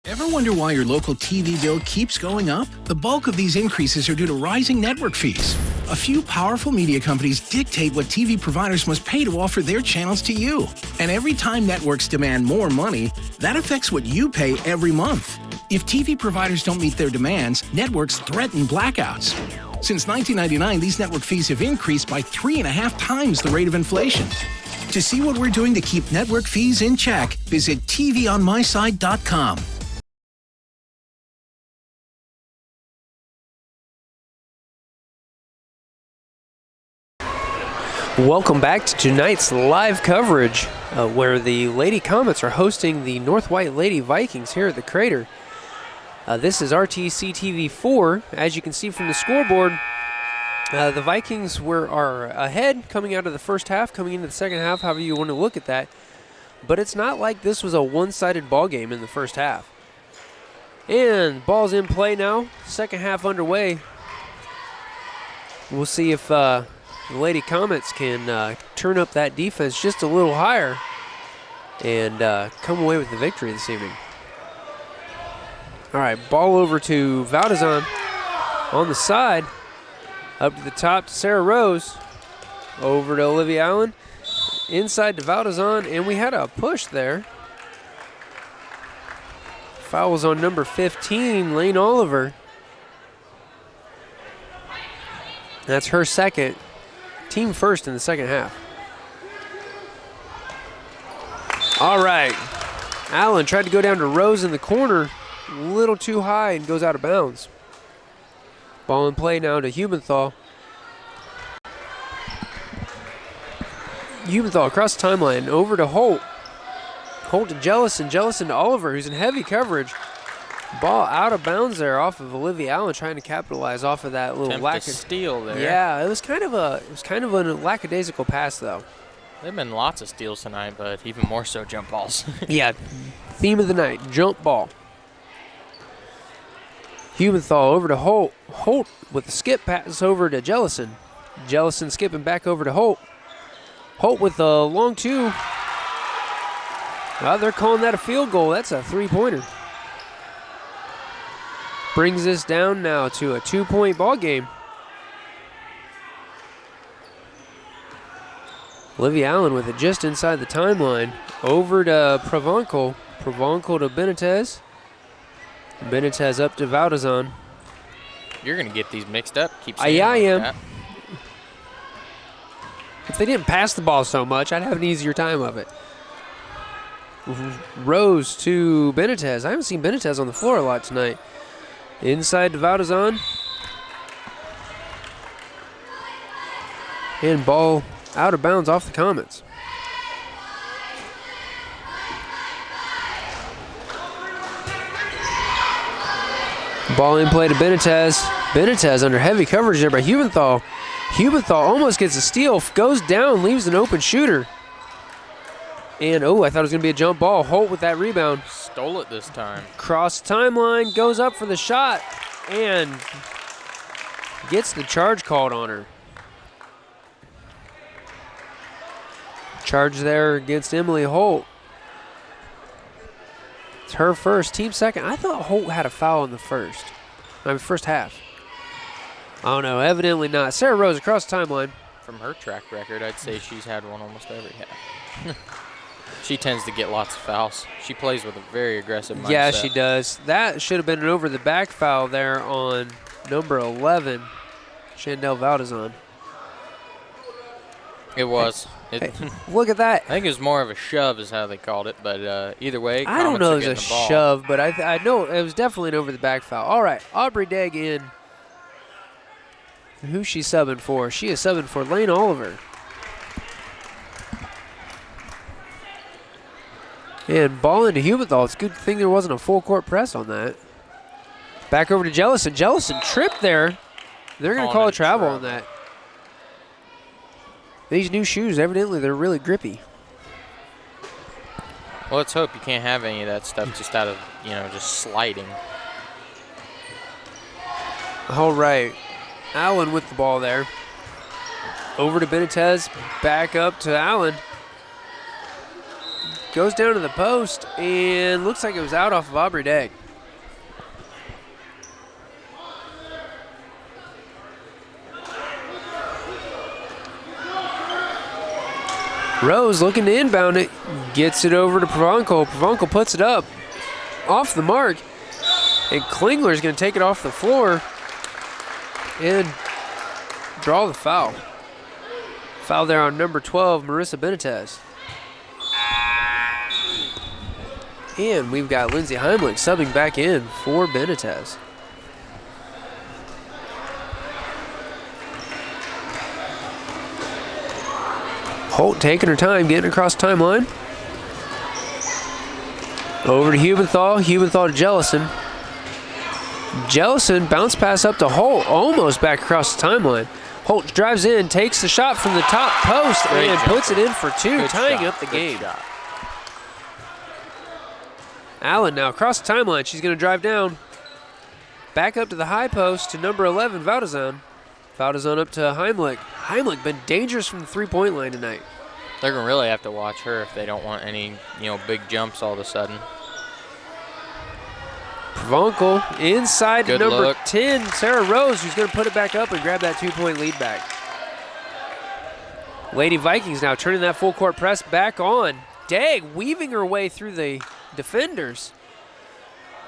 Ever wonder why your local TV bill keeps going up? The bulk of these increases are due to rising network fees. A few powerful media companies dictate what TV providers must pay to offer their channels to you. And every time networks demand more money, that affects what you pay every month. If TV providers don't meet their demands, networks threaten blackouts. Since 1999, these network fees have increased by 3.5 times the rate of inflation. To see what we're doing to keep network fees in check, visit tvonmyside.com. Welcome back to tonight's live coverage where the Lady Comets are hosting the North White Lady Vikings here at the Crater. This is RTC TV 4. As you can see from the scoreboard, the Vikings are ahead coming out of the first half, coming into the second half, however you want to look at that. But it's not like this was a one-sided ball game in the first half. And ball's in play now, second half underway. We'll see if the Lady Comets can turn up that defense just a little higher and come away with the victory this evening. All right, ball over to Valdezon on the side. Up to the top to Sarah Rose. Over to Olivia Allen. Inside to Valdezon, and we had a push there. Foul was on number 15, Lane Oliver. That's her second. Team first in the second half. All right. Allen tried to go down to Rose in the corner. A little too high and goes out of bounds. Ball in play now to Hubenthal. Hubenthal across the timeline. Over to Holt. Holt to Jellison. Jellison to Oliver, who's in heavy coverage. Ball out of bounds there off of Olivia Allen, trying to capitalize off of that little steal there. Yeah, it was kind of a lackadaisical pass though. There've been lots of steals tonight, but even more so jump balls. Yeah, theme of the night, jump ball. Hubenthal over to Holt. Holt with the skip pass over to Jellison. Jellison skipping back over to Holt. Holt with a long two. Well, they're calling that a field goal. That's a three-pointer. Brings us down now to a 2-point ball game. Olivia Allen with it just inside the timeline. Over to Provencal. Provencal to Benitez. Benitez up to Valdezon. You're going to get these mixed up. Keep saying I like am. That. If they didn't pass the ball so much, I'd have an easier time of it. Rose to Benitez. I haven't seen Benitez on the floor a lot tonight. Inside to Valdezon. And ball out of bounds off the Comets. Ball in play to Benitez. Benitez under heavy coverage there by Hubenthal. Hubenthal almost gets a steal, goes down, leaves an open shooter. And, oh, I thought it was going to be a jump ball. Holt with that rebound. Stole it this time. Cross timeline, goes up for the shot, and gets the charge called on her. Charge there against Emily Holt. It's her first, team second. I thought Holt had a foul in the first half. Oh, no, evidently not. Sarah Rose across the timeline. From her track record, I'd say she's had one almost every half. She tends to get lots of fouls. She plays with a very aggressive mindset. Yeah, she does. That should have been an over-the-back foul there on number 11, Chandel Valdezon. It was. Hey, look at that. I think it was more of a shove is how they called it, but either way, I don't know if it was a shove, but I know it was definitely an over-the-back foul. All right, Aubrey Degg in. Who's she subbing for? She is subbing for Lane Oliver. And ball into Hubenthal. It's a good thing there wasn't a full court press on that. Back over to Jellison. Jellison tripped there. They're going to call a travel on that. These new shoes, evidently, they're really grippy. Well, let's hope you can't have any of that stuff just out of, just sliding. All right. Allen with the ball there. Over to Benitez. Back up to Allen. goes down to the post and looks like it was out off of Aubrey Degg. Rose looking to inbound it, gets it over to Provenco. Provenco puts it up off the mark, and Klingler's going to take it off the floor and draw the foul. Foul there on number 12, Marissa Benitez. And we've got Lindsay Heimlich subbing back in for Benitez. Holt taking her time, getting across the timeline. Over to Hubenthal. Hubenthal to Jellison. Jellison bounce pass up to Holt, almost back across the timeline. Holt drives in, takes the shot from the top post, and puts it in for two, tying up the game. Allen now across the timeline. She's going to drive down. Back up to the high post to number 11, Valdezon. Valdezon up to Heimlich. Heimlich been dangerous from the three-point line tonight. They're going to really have to watch her if they don't want any, big jumps all of a sudden. Provencal inside to Good number look. 10, Sarah Rose, who's going to put it back up and grab that two-point lead back. Lady Vikings now turning that full-court press back on. Degg weaving her way through the defenders.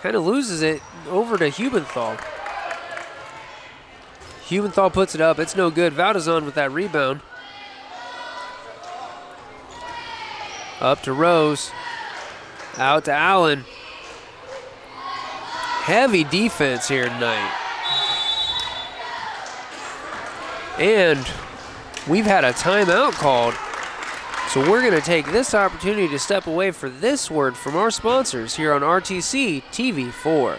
Kind of loses it over to Hubenthal. Hubenthal puts it up. It's no good. Valdezon with that rebound. Up to Rose. Out to Allen. Heavy defense here tonight. And we've had a timeout called. So we're going to take this opportunity to step away for this word from our sponsors here on RTC TV4.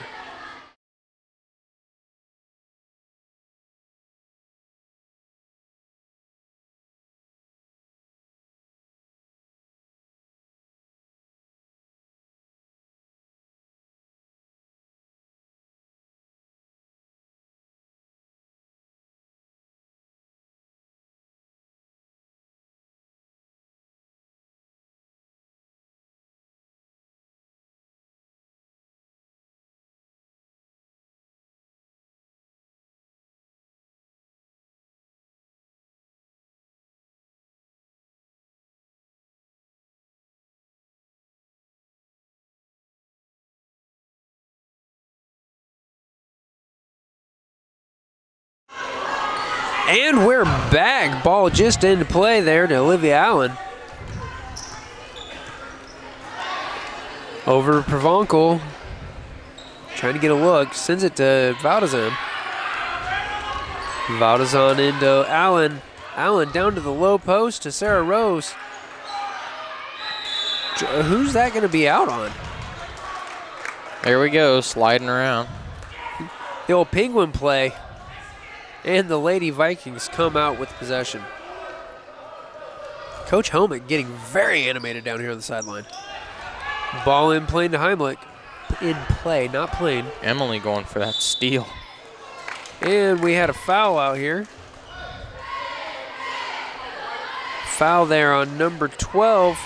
And we're back. Ball just into play there to Olivia Allen. Over to Provencal. Trying to get a look. Sends it to Valdezon. Valdezon into Allen. Allen down to the low post to Sarah Rose. Who's that going to be out on? There we go, sliding around. The old penguin play. And the Lady Vikings come out with possession. Coach Helmick getting very animated down here on the sideline. Ball in play to Heimlich. In play, not playing. Emily going for that steal. And we had a foul out here. Foul there on number 12.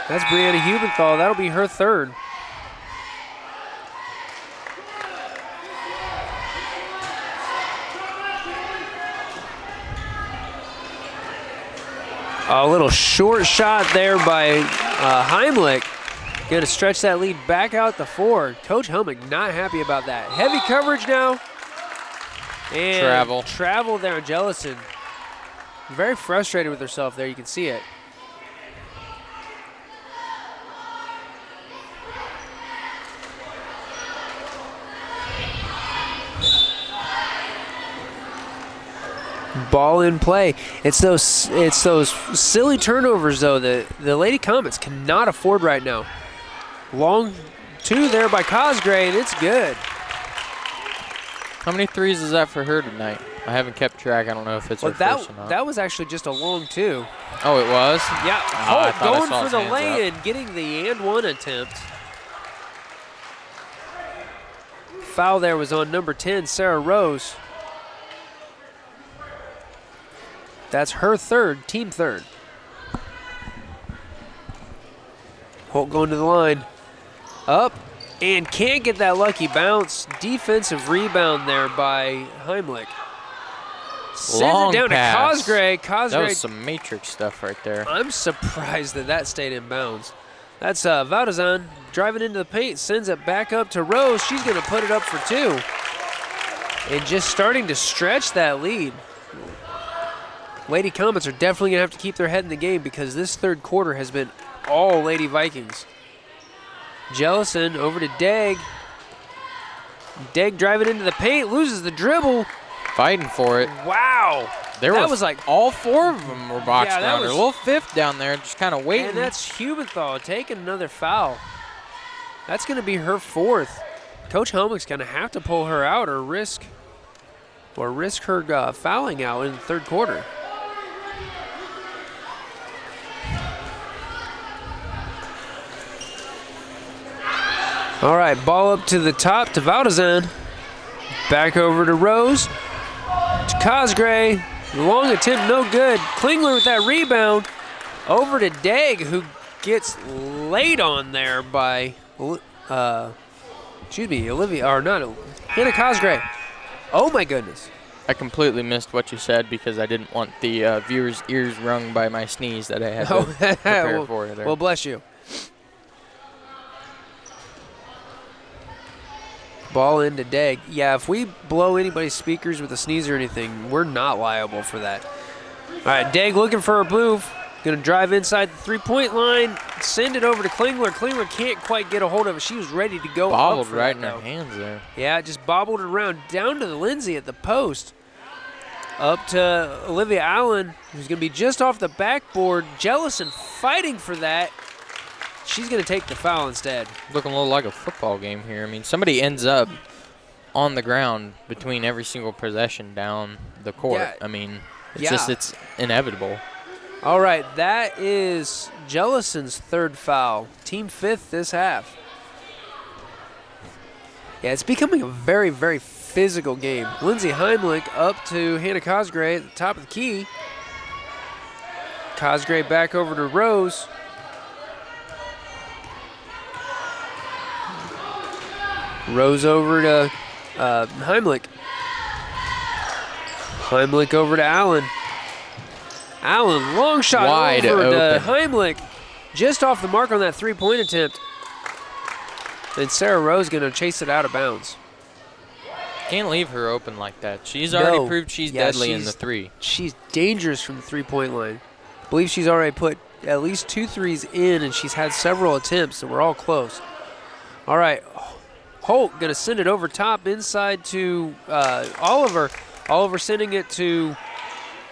That's Brianna Hubenthal. That'll be her third. A little short shot there by Heimlich. Going to stretch that lead back out to 4. Coach Helmick not happy about that. Heavy coverage now. And travel there on Jellison. Very frustrated with herself there. You can see it. Ball in play. It's those silly turnovers though that the Lady Comets cannot afford right now. Long two there by Cosgray, and it's good. How many threes is that for her tonight? I haven't kept track. I don't know if it's her first or not. That was actually just a long two. Oh, it was? Yeah. Oh, Holt going for the lay-in, getting the and one attempt. Foul there was on number 10, Sarah Rose. That's her third, team third. Holt going to the line. Up, and can't get that lucky bounce. Defensive rebound there by Heimlich. Sends Long it down pass. to Cosgray. That was some matrix stuff right there. I'm surprised that stayed in bounds. That's Valdezan driving into the paint, sends it back up to Rose. She's going to put it up for 2. And just starting to stretch that lead. Lady Comets are definitely going to have to keep their head in the game because this third quarter has been all Lady Vikings. Jellison over to Degg. Degg driving into the paint, loses the dribble. Fighting for it. Wow. That was like all 4 of them were boxed down. There's a little fifth down there just kind of waiting. And that's Hubenthal taking another foul. That's going to be her 4th. Coach Helmick's going to have to pull her out or risk her fouling out in the third quarter. All right, ball up to the top to Valdezan. Back over to Rose. To Cosgray. Long attempt, no good. Klingler with that rebound. Over to Degg, who gets laid on there by, Hannah Cosgray. Oh my goodness. I completely missed what you said because I didn't want the viewers' ears rung by my sneeze that I had to prepare for there. Well, bless you. Ball into Degg. Yeah, if we blow anybody's speakers with a sneeze or anything, we're not liable for that. All right, Degg looking for a move. Going to drive inside the three-point line, send it over to Klingler. Klingler can't quite get a hold of it. She was ready to go. Bobbled right in her hands there. Yeah, just bobbled it around down to Lindsay at the post. Up to Olivia Allen, who's going to be just off the backboard. Jellison fighting for that. She's going to take the foul instead. Looking a little like a football game here. I mean, somebody ends up on the ground between every single possession down the court. Yeah. I mean, it's inevitable. All right, that is Jellison's 3rd foul. Team 5th this half. Yeah, it's becoming a very, very physical game. Lindsay Heimlich up to Hannah Cosgray at the top of the key. Cosgray back over to Rose. Rose over to Heimlich. Heimlich over to Allen. Allen, long shot wide over open to Heimlich. Just off the mark on that three-point attempt. And Sarah Rose going to chase it out of bounds. Can't leave her open like that. She's already proved she's deadly in the 3. She's dangerous from the three-point line. I believe she's already put at least 2 threes in, and she's had several attempts that were all close. All right, Holt going to send it over top inside to Oliver. Oliver sending it to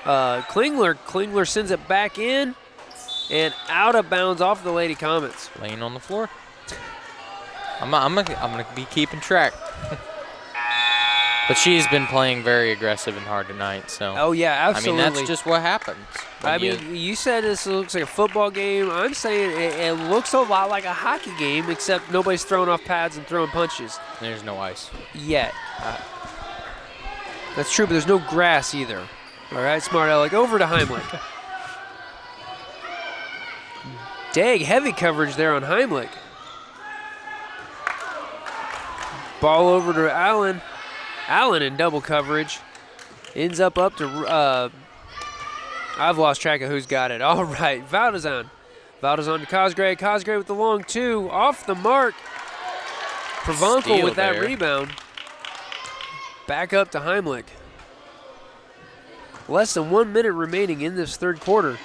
Klingler. Klingler sends it back in and out of bounds off the Lady Comets. Laying on the floor. I'm gonna be keeping track. But she's been playing very aggressive and hard tonight. So. Oh yeah, absolutely. I mean, that's just what happens. You said this looks like a football game. I'm saying it looks a lot like a hockey game, except nobody's throwing off pads and throwing punches. There's no ice yet. That's true, but there's no grass either. All right, smart aleck. Over to Heimlich. Dang, heavy coverage there on Heimlich. Ball over to Allen. Allen in double coverage. Ends up to, I've lost track of who's got it. All right, Valdezan. Valdezan to Cosgray. Cosgray with the long 2. Off the mark. Provencal with that rebound. Back up to Heimlich. Less than 1 minute remaining in this third quarter.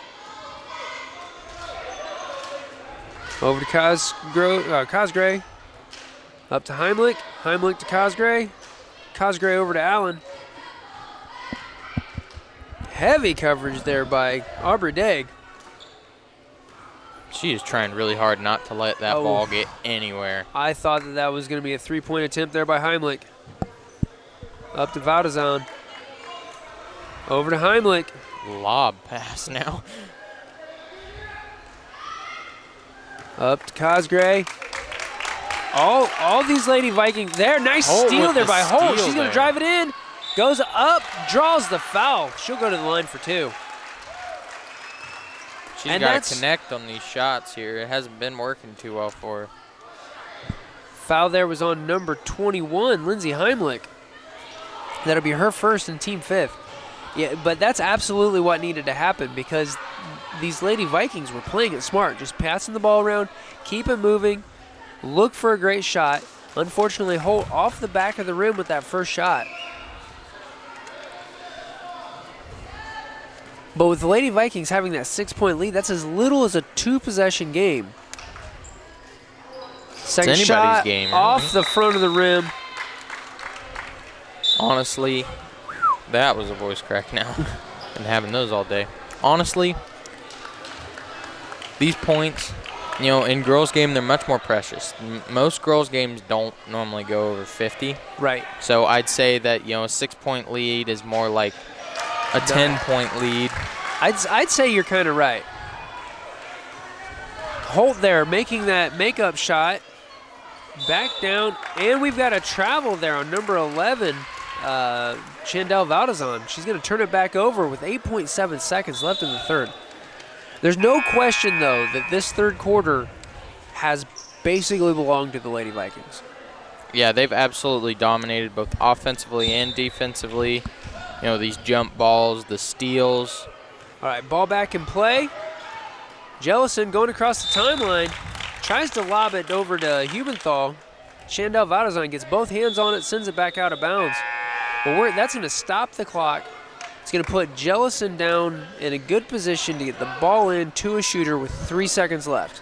Over to Cosgray. Up to Heimlich. Heimlich to Cosgray. Cosgray over to Allen. Heavy coverage there by Aubrey Degg. She is trying really hard not to let that ball get anywhere. I thought that was going to be a three-point attempt there by Heimlich. Up to Valdezan. Over to Heimlich. Lob pass now. Up to Cosgray. All these Lady Vikings there. Nice steal there by Holt. She's going to drive it in. Goes up, draws the foul. She'll go to the line for 2. She's got to connect on these shots here. It hasn't been working too well for her. Foul there was on number 21, Lindsay Heimlich. That'll be her first and team fifth. Yeah, but that's absolutely what needed to happen because these Lady Vikings were playing it smart, just passing the ball around, keep it moving, look for a great shot. Unfortunately, Holt off the back of the rim with that first shot. But with the Lady Vikings having that 6-point lead, that's as little as a 2-possession game. Second shot game, off the front of the rim. Honestly, that was a voice crack now. Been having those all day. Honestly, these points, you know, in girls' game, they're much more precious. Most girls' games don't normally go over 50. Right. So I'd say that, you know, a 6-point lead is more like a 10-point lead. I'd say you're kind of right. Holt there making that makeup shot. Back down, and we've got a travel there on number 11, Chandel Valdezon. She's going to turn it back over with 8.7 seconds left in the third. There's no question, though, that this third quarter has basically belonged to the Lady Vikings. Yeah, they've absolutely dominated both offensively and defensively. You know, these jump balls, the steals. All right, ball back in play. Jellison going across the timeline. Tries to lob it over to Hubenthal. Chandel Valdezon gets both hands on it, sends it back out of bounds. But that's going to stop the clock. It's going to put Jellison down in a good position to get the ball in to a shooter with 3 seconds left.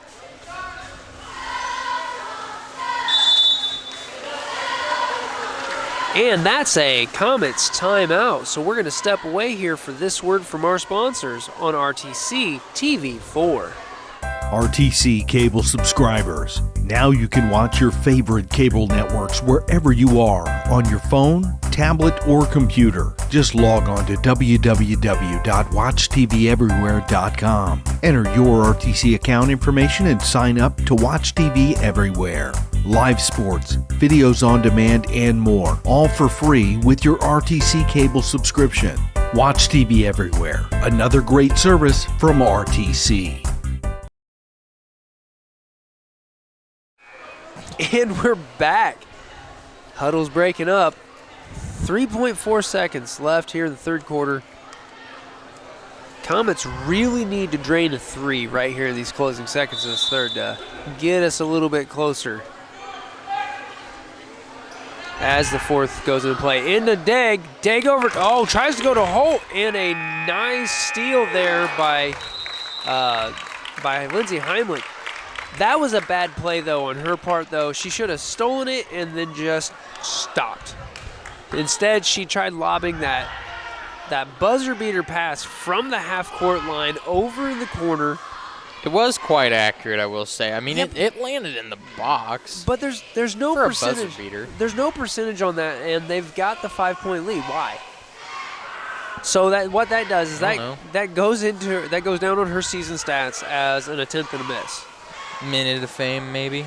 And that's a Comets timeout. So we're going to step away here for this word from our sponsors on RTC TV4. RTC cable subscribers. Now you can watch your favorite cable networks wherever you are, on your phone, tablet, or computer. Just log on to www.watchtveverywhere.com. Enter your RTC account information and sign up to watch TV everywhere. Live sports, videos on demand, and more, all for free with your RTC cable subscription. Watch TV everywhere. Another great service from RTC. And we're back. Huddle's breaking up. 3.4 seconds left here in the third quarter. Comets really need to drain a 3 right here in these closing seconds of this third to get us a little bit closer. As the fourth goes into play. Into Degg. Degg over. Oh, tries to go to Holt. And a nice steal there by Lindsay Heimlich. That was a bad play, though, on her part, though. She should have stolen it and then just stopped. Instead, she tried lobbing that buzzer beater pass from the half-court line over in the corner. It was quite accurate, I will say. I mean, it landed in the box. But there's no for percentage. A buzzer beater. There's no percentage on that, and they've got the 5-point lead. Why? So what that does is that goes down on her season stats as an attempt and a miss. Minute of fame, maybe.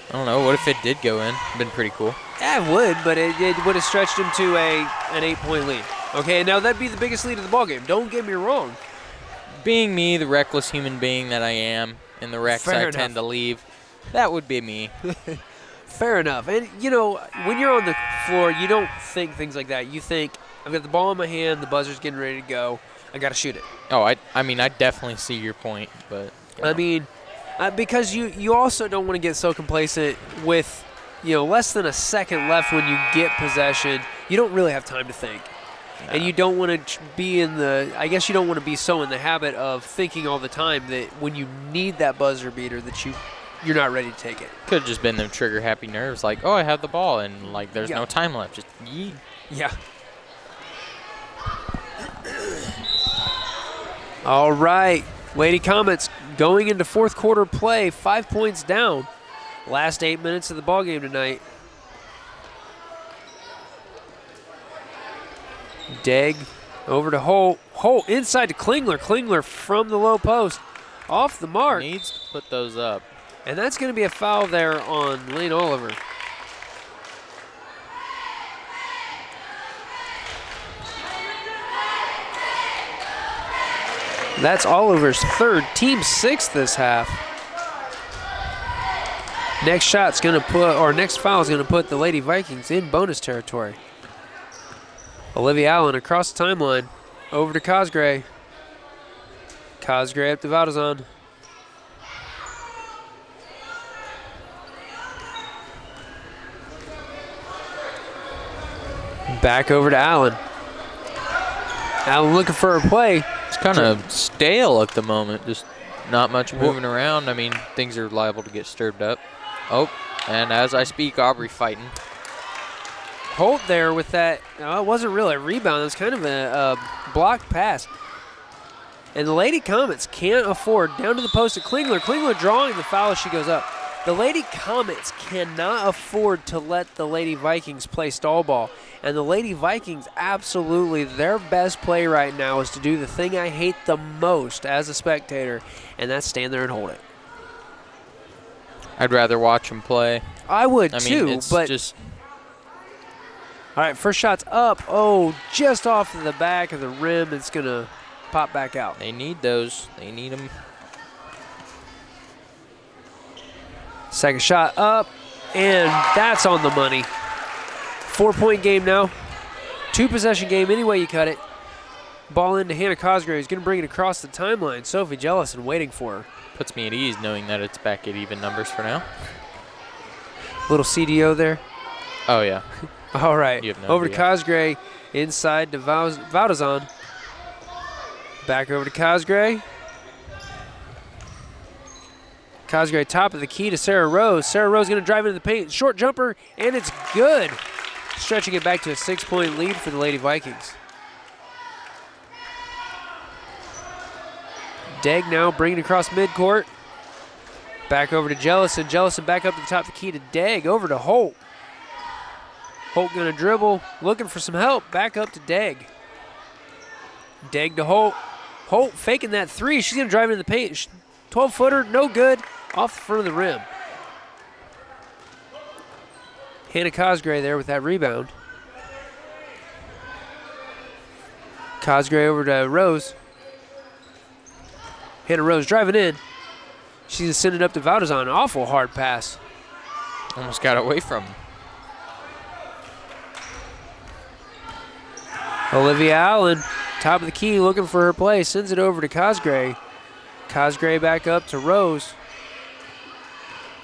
I don't know. What if it did go in? Been pretty cool. Yeah, it would, but it would have stretched him to an 8-point lead. Okay, now that'd be the biggest lead of the ballgame. Don't get me wrong. Being me, the reckless human being that I am, in the wrecks I tend to leave, that would be me. Fair enough. And, you know, when you're on the floor, you don't think things like that. You think, I've got the ball in my hand, the buzzer's getting ready to go, I got to shoot it. Oh, I mean, I definitely see your point, but... You know. I mean... because you also don't want to get so complacent with, you know, less than a second left when you get possession. You don't really have time to think. No. And you don't want to be you don't want to be so in the habit of thinking all the time that when you need that buzzer beater that you're not ready to take it. Could have just been them trigger happy nerves like, oh, I have the ball and like there's no time left. Just yeet. Yeah. All right. Lady Comets going into fourth quarter play, 5 points down. Last 8 minutes of the ballgame tonight. Degg over to Holt. Holt inside to Klingler. Klingler from the low post. Off the mark. Needs to put those up. And that's going to be a foul there on Lane Oliver. That's Oliver's third, team sixth this half. Next shot's gonna put, or next foul is gonna put the Lady Vikings in bonus territory. Olivia Allen across the timeline, over to Cosgray. Cosgray up to Valdezon. Back over to Allen. Allen looking for a play. It's kind of stale at the moment, just not much moving around. I mean, things are liable to get stirred up. Oh, and as I speak, Aubrey fighting. Holt there with that. It wasn't really a rebound. It was kind of a blocked pass. And the Lady Comets can't afford, down to the post at Klingler. Klingler drawing the foul as she goes up. The Lady Comets cannot afford to let the Lady Vikings play stall ball. And the Lady Vikings, absolutely, their best play right now is to do the thing I hate the most as a spectator, and that's stand there and hold it. I'd rather watch them play. I would too, too, it's but just. All right, first shot's up. Oh, just off of the back of the rim. It's going to pop back out. They need those. They need them. Second shot up, and that's on the money. 4-point game now. 2-possession game, any way you cut it. Ball into Hannah Cosgrave. He's going to bring it across the timeline. Sophie Jellison waiting for her. Puts me at ease knowing that it's back at even numbers for now. Little CDO there. Oh, yeah. All right, You have no over idea. to Cosgray, inside to Valdezon. Back over to Cosgray. Cosgray top of the key to Sarah Rose. Sarah Rose going to drive into the paint. Short jumper, and it's good. Stretching it back to a 6-point lead for the Lady Vikings. Degg now bringing it across midcourt. Back over to Jellison. Jellison back up to the top of the key to Degg. Over to Holt. Holt going to dribble, looking for some help. Back up to Degg. Degg to Holt. Holt faking that three. She's going to drive into the paint. 12-footer, no good. Off the front of the rim. Hannah Cosgray there with that rebound. Cosgray over to Rose. Hannah Rose driving in. She's going to send it up to Valdezon. Awful hard pass. Almost got away from him. Olivia Allen, top of the key, looking for her play. Sends it over to Cosgray. Cosgray back up to Rose.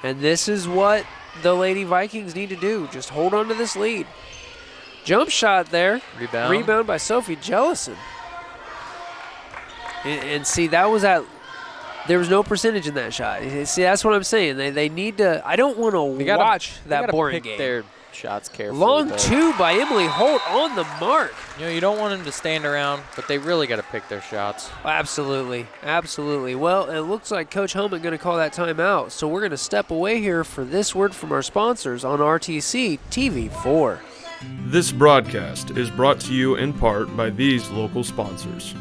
And this is what the Lady Vikings need to do. Just hold on to this lead. Jump shot there. Rebound. Rebound by Sophie Jellison. And see, that was at, there was no percentage in that shot. See, that's what I'm saying. They need to, I don't want to watch that boring game. Their shots carefully. Long two by Emily Holt on the mark. You know, you don't want them to stand around, but they really got to pick their shots. Absolutely, absolutely. Well, it looks like Coach Helmet going to call that timeout, so we're going to step away here for this word from our sponsors on RTC TV4. This broadcast is brought to you in part by these local sponsors.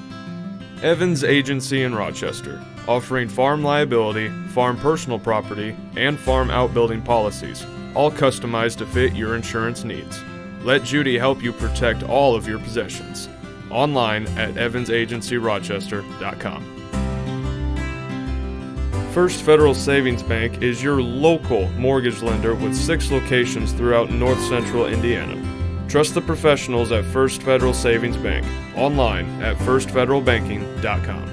Evans Agency in Rochester, offering farm liability, farm personal property, and farm outbuilding policies, all customized to fit your insurance needs. Let Judy help you protect all of your possessions. Online at evansagencyrochester.com. First Federal Savings Bank is your local mortgage lender with 6 locations throughout north central Indiana. Trust the professionals at First Federal Savings Bank. Online at firstfederalbanking.com.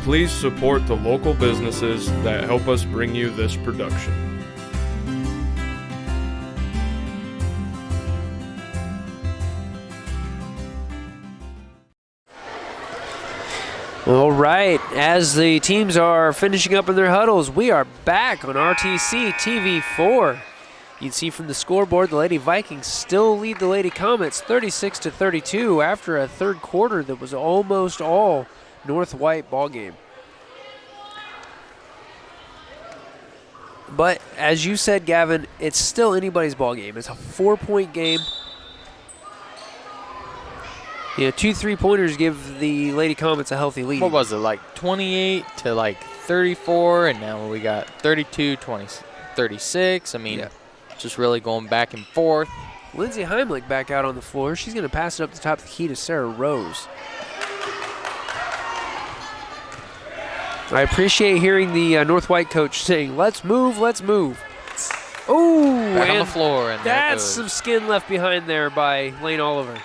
Please support the local businesses that help us bring you this production. All right, as the teams are finishing up in their huddles, we are back on RTC TV4. You can see from the scoreboard, the Lady Vikings still lead the Lady Comets 36-32 after a third quarter that was almost all North White ball game. But as you said, Gavin, it's still anybody's ball game. It's a 4-point game. You know, 2 3-pointers give the Lady Comets a healthy lead. What was it, like 28 to like 34, and now we got 32, 20, 36. I mean, just really going back and forth. Lindsay Heimlich back out on the floor. She's going to pass it up the top of the key to Sarah Rose. I appreciate hearing the North White coach saying, let's move, let's move. Ooh, Back on and the floor, and there it that's goes. some skin left behind there by Lane Oliver.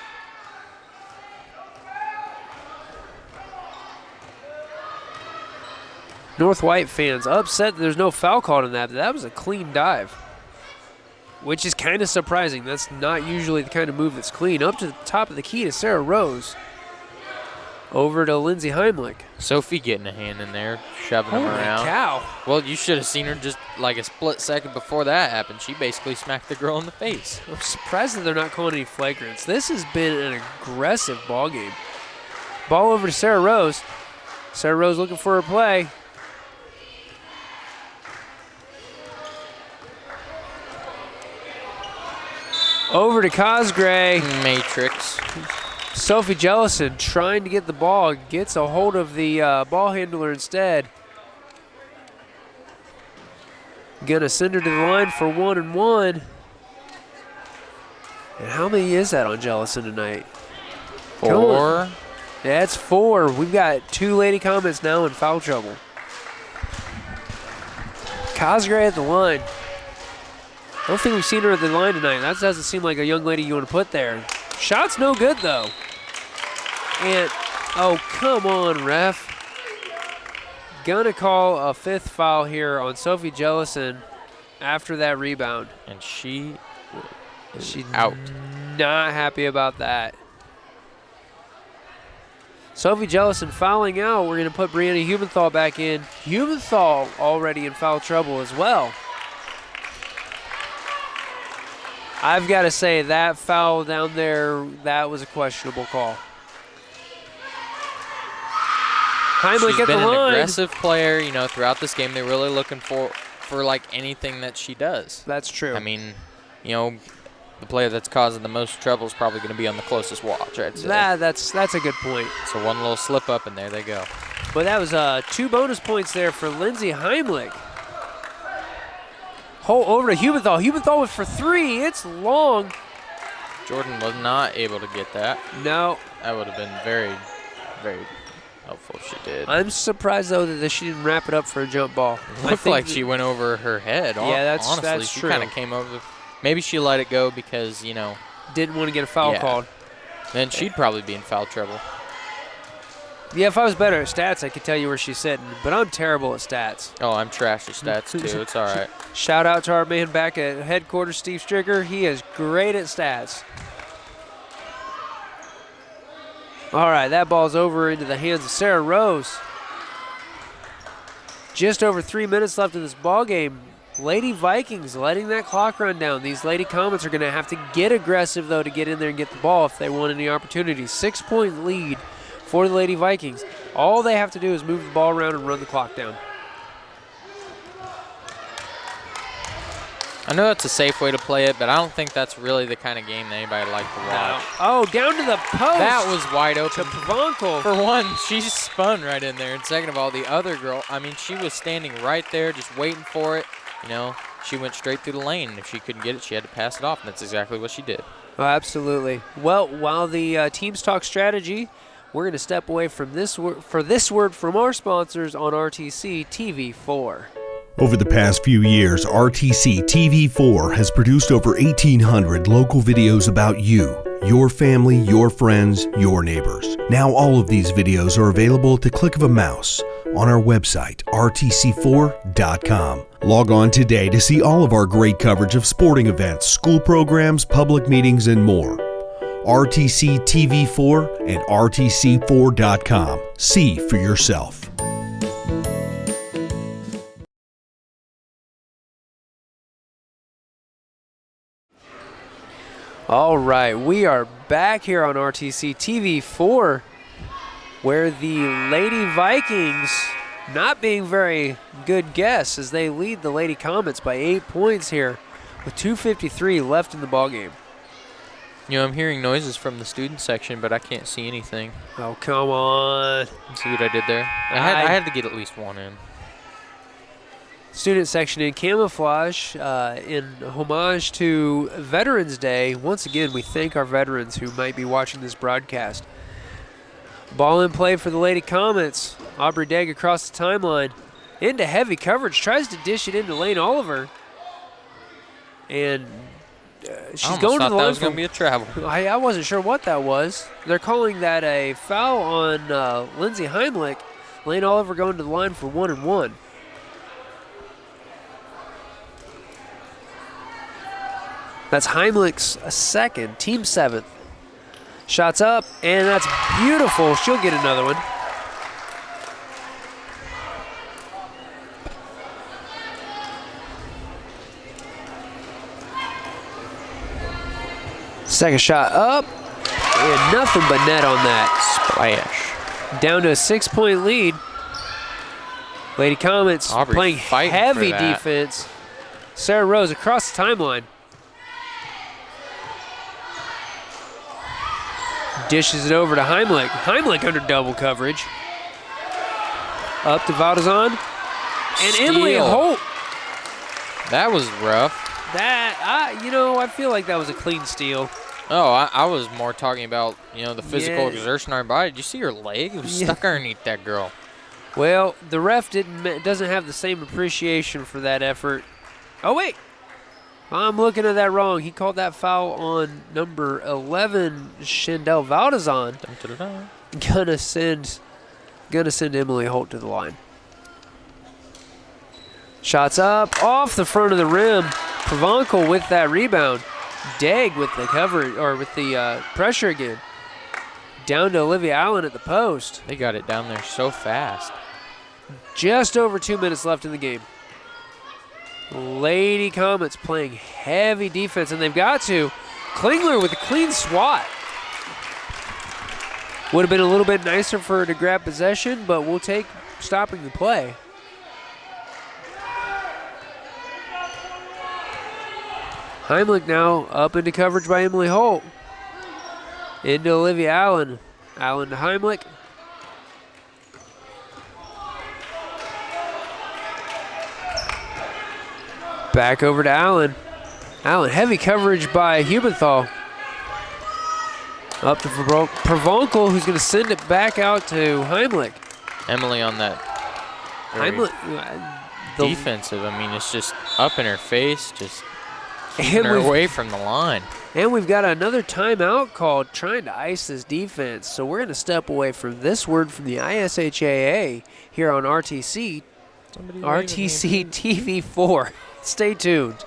North White fans upset that there's no foul called in that, but that was a clean dive, which is kind of surprising. That's not usually the kind of move that's clean. Up to the top of the key to Sarah Rose. Over to Lindsay Heimlich. Sophie getting a hand in there, shoving him Holy around. cow. Well, you should have seen her just like a split second before that happened. She basically smacked the girl in the face. I'm surprised that they're not calling any flagrants. This has been an aggressive ball game. Ball over to Sarah Rose. Sarah Rose looking for her play. Over to Cosgray. Matrix. Sophie Jellison trying to get the ball. Gets a hold of the ball handler instead. Gonna send her to the line for 1-and-1. And how many is that on Jellison tonight? 4. That's 4. We've got 2 Lady Comets now in foul trouble. Cosgray at the line. I don't think we've seen her at the line tonight. That doesn't seem like a young lady you want to put there. Shot's no good, though. And, oh, come on, ref. Gonna call a 5th foul here on Sophie Jellison after that rebound. And she's out. Not happy about that. Sophie Jellison fouling out. We're going to put Brianna Hubenthal back in. Hubenthal already in foul trouble as well. I've got to say, that foul down there, that was a questionable call. Heimlich She's at been the an line. aggressive player, you know, throughout this game. They're really looking for like anything that she does. That's true. I mean, you know, the player that's causing the most trouble is probably going to be on the closest watch, I'd say. That's a good point. So one little slip up, and there they go. But that was 2 bonus points there for Lindsay Heimlich. Over to Hubenthal. Hubenthal went for 3. It's long. Jordan was not able to get that. No. That would have been very, very helpful if she did. I'm surprised, though, that she didn't wrap it up for a jump ball. Looked like she went over her head. Yeah, honestly, that's she true. kind of came over. Maybe she let it go because, you know. Didn't want to get a foul called. Then she'd probably be in foul trouble. Yeah, if I was better at stats, I could tell you where she's sitting. But I'm terrible at stats. Oh, I'm trash at stats, too. It's all right. Shout out to our man back at headquarters, Steve Stricker. He is great at stats. All right, that ball's over into the hands of Sarah Rose. Just over 3 minutes left in this ball game. Lady Vikings letting that clock run down. These Lady Comets are going to have to get aggressive, though, to get in there and get the ball if they want any opportunities. 6-point lead for the Lady Vikings. All they have to do is move the ball around and run the clock down. I know that's a safe way to play it, but I don't think that's really the kind of game that anybody would like to watch. Oh, down to the post. That was wide open. To Pavanko. For one, she spun right in there. And second of all, the other girl, I mean, she was standing right there just waiting for it. You know, she went straight through the lane. If she couldn't get it, she had to pass it off, and that's exactly what she did. Oh, absolutely. Well, while the teams talk strategy, we're going to step away from this word from our sponsors on RTC TV4. Over the past few years, RTC TV4 has produced over 1,800 local videos about you, your family, your friends, your neighbors. Now all of these videos are available at the click of a mouse on our website, rtc4.com. Log on today to see all of our great coverage of sporting events, school programs, public meetings, and more. RTC TV4 and rtc4.com. See for yourself. All right, we are back here on RTC TV4, where the Lady Vikings, not being very good guests, as they lead the Lady Comets by 8 points here, with 2:53 left in the ballgame. You know, I'm hearing noises from the student section, but I can't see anything. Oh, come on. See what I did there? I had to get at least one in. Student section in camouflage in homage to Veterans Day. Once again, we thank our veterans who might be watching this broadcast. Ball in play for the Lady Comets. Aubrey Degg across the timeline. Into heavy coverage. Tries to dish it into Lane Oliver. And she's going to the line. That was going to be a travel. I wasn't sure what that was. They're calling that a foul on Lindsay Heimlich. Lane Oliver going to the line for 1-1. That's Heimlich's second, team 7th. Shots up, and that's beautiful. She'll get another one. Second shot up, and nothing but net on that. Splash. Down to a 6-point lead. Lady Comets Aubrey playing fighting heavy for that. defense. Sarah Rose across the timeline. Dishes it over to Heimlich. Heimlich under double coverage. Up to Valdezon. And Steal. Emily Holt. That was rough. I feel like that was a clean steal. Oh, I was more talking about, the physical Yeah. exertion on her body. Did you see her leg? It was stuck underneath that girl. Well, the ref doesn't have the same appreciation for that effort. Oh, wait. I'm looking at that wrong. He called that foul on number 11, Shandell Valdezon. Gonna send Emily Holt to the line. Shots up, off the front of the rim. Provencal with that rebound. Degg with the coverage, or with the pressure again. Down to Olivia Allen at the post. They got it down there so fast. Just over 2 minutes left in the game. Lady Comets playing heavy defense, and they've got to. Klingler with a clean swat. Would have been a little bit nicer for her to grab possession, but we'll take stopping the play. Heimlich now up into coverage by Emily Holt. Into Olivia Allen. Allen to Heimlich. Back over to Allen. Allen, heavy coverage by Hubenthal. Up to Provencal, who's going to send it back out to Heimlich. Emily on that Heimlich, defensive. I mean, it's just up in her face, just keeping her away from the line. And we've got another timeout called trying to ice this defense. So we're going to step away from this word from the ISHAA here on RTC TV4. Stay tuned.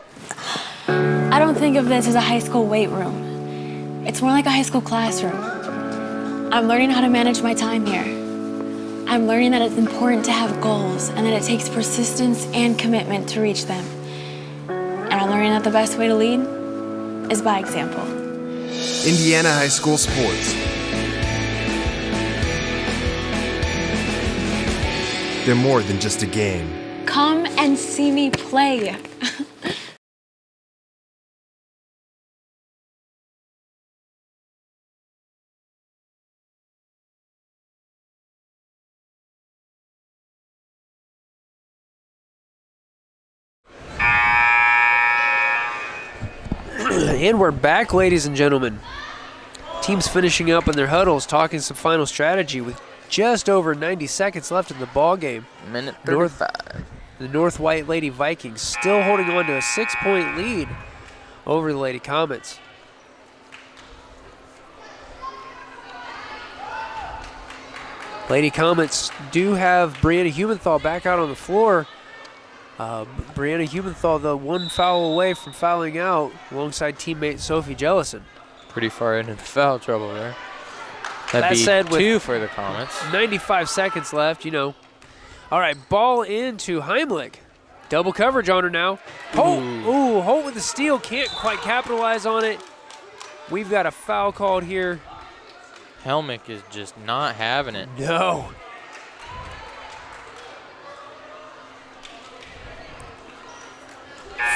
I don't think of this as a high school weight room. It's more like a high school classroom. I'm learning how to manage my time here. I'm learning that it's important to have goals and that it takes persistence and commitment to reach them. And I'm learning that the best way to lead is by example. Indiana High School Sports. They're more than just a game. Come and see me play. And we're back, ladies and gentlemen. Teams finishing up in their huddles, talking some final strategy with just over 90 seconds left in the ball game. Minute 35. The North White Lady Vikings still holding on to a 6-point lead over the Lady Comets. Lady Comets do have Brianna Hubenthal back out on the floor. Brianna Hubenthal, the one foul away from fouling out alongside teammate Sophie Jellison. Pretty far into the foul trouble there. That'd That be said, with 2 for the Comets. 95 seconds left, All right, ball into Heimlich. Double coverage on her now. Holt, Holt with the steal. Can't quite capitalize on it. We've got a foul called here. Helmick is just not having it. No.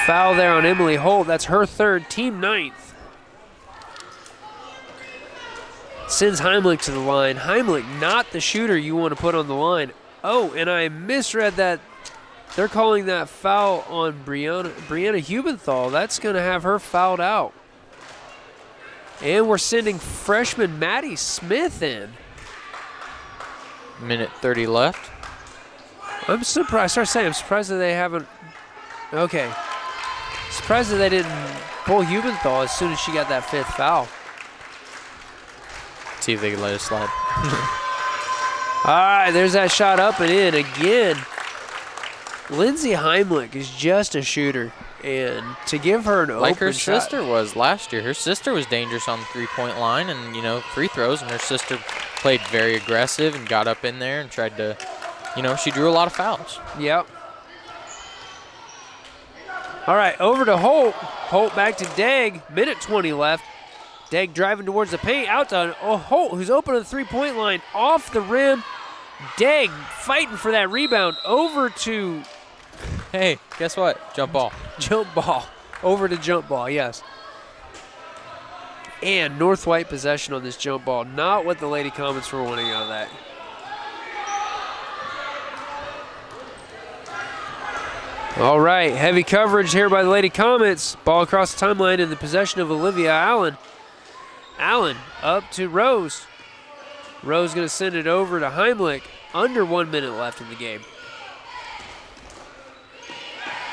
Foul there on Emily Holt. That's her third, team 9th. Sends Heimlich to the line. Heimlich, not the shooter you want to put on the line. Oh, and I misread that. They're calling that foul on Brianna Hubenthal. That's going to have her fouled out. And we're sending freshman Maddie Smith in. Minute 30 left. I'm surprised. I'm surprised that they haven't. Okay. Surprised that they didn't pull Hubenthal as soon as she got that 5th foul. See if they can let it slide. All right, there's that shot up and in again. Lindsay Heimlich is just a shooter, and to give her an like open her shot, sister was last year. Her sister was dangerous on the three-point line and, you know, free throws, and her sister played very aggressive and got up in there and tried to, you know, she drew a lot of fouls. Yep. All right, over to Holt. Holt back to Degg. Minute 20 left. Degg driving towards the paint. Out to Holt, who's open to the three-point line. Off the rim. Degg fighting for that rebound. Over to... Hey, guess what? Jump ball. Jump ball. Over to jump ball, yes. And North White possession on this jump ball. Not what the Lady Comets were wanting out of that. All right, heavy coverage here by the Lady Comets. Ball across the timeline in the possession of Olivia Allen. Allen up to Rose. Rose going to send it over to Heimlich. Under 1 minute left in the game.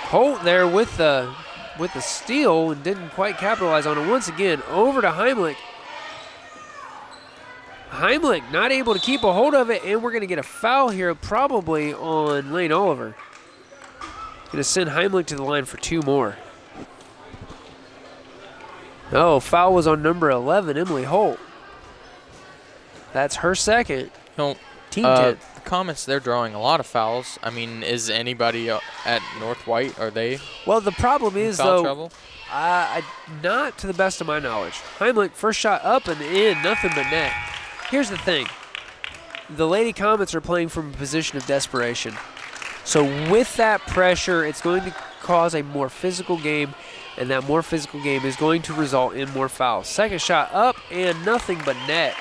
Holt there with the steal and didn't quite capitalize on it. Once again, over to Heimlich. Heimlich not able to keep a hold of it, and we're going to get a foul here probably on Lane Oliver. Going to send Heimlich to the line for 2 more. Oh, foul was on number 11, Emily Holt. That's her second. No, team 10. The Comets, they're drawing a lot of fouls. I mean, is anybody at North White, are they? Well, the problem is, foul though, trouble? not to the best of my knowledge. Heimlich, first shot up and in, nothing but net. Here's the thing. The Lady Comets are playing from a position of desperation. So with that pressure, it's going to cause a more physical game, and that more physical game is going to result in more fouls. Second shot up and nothing but net.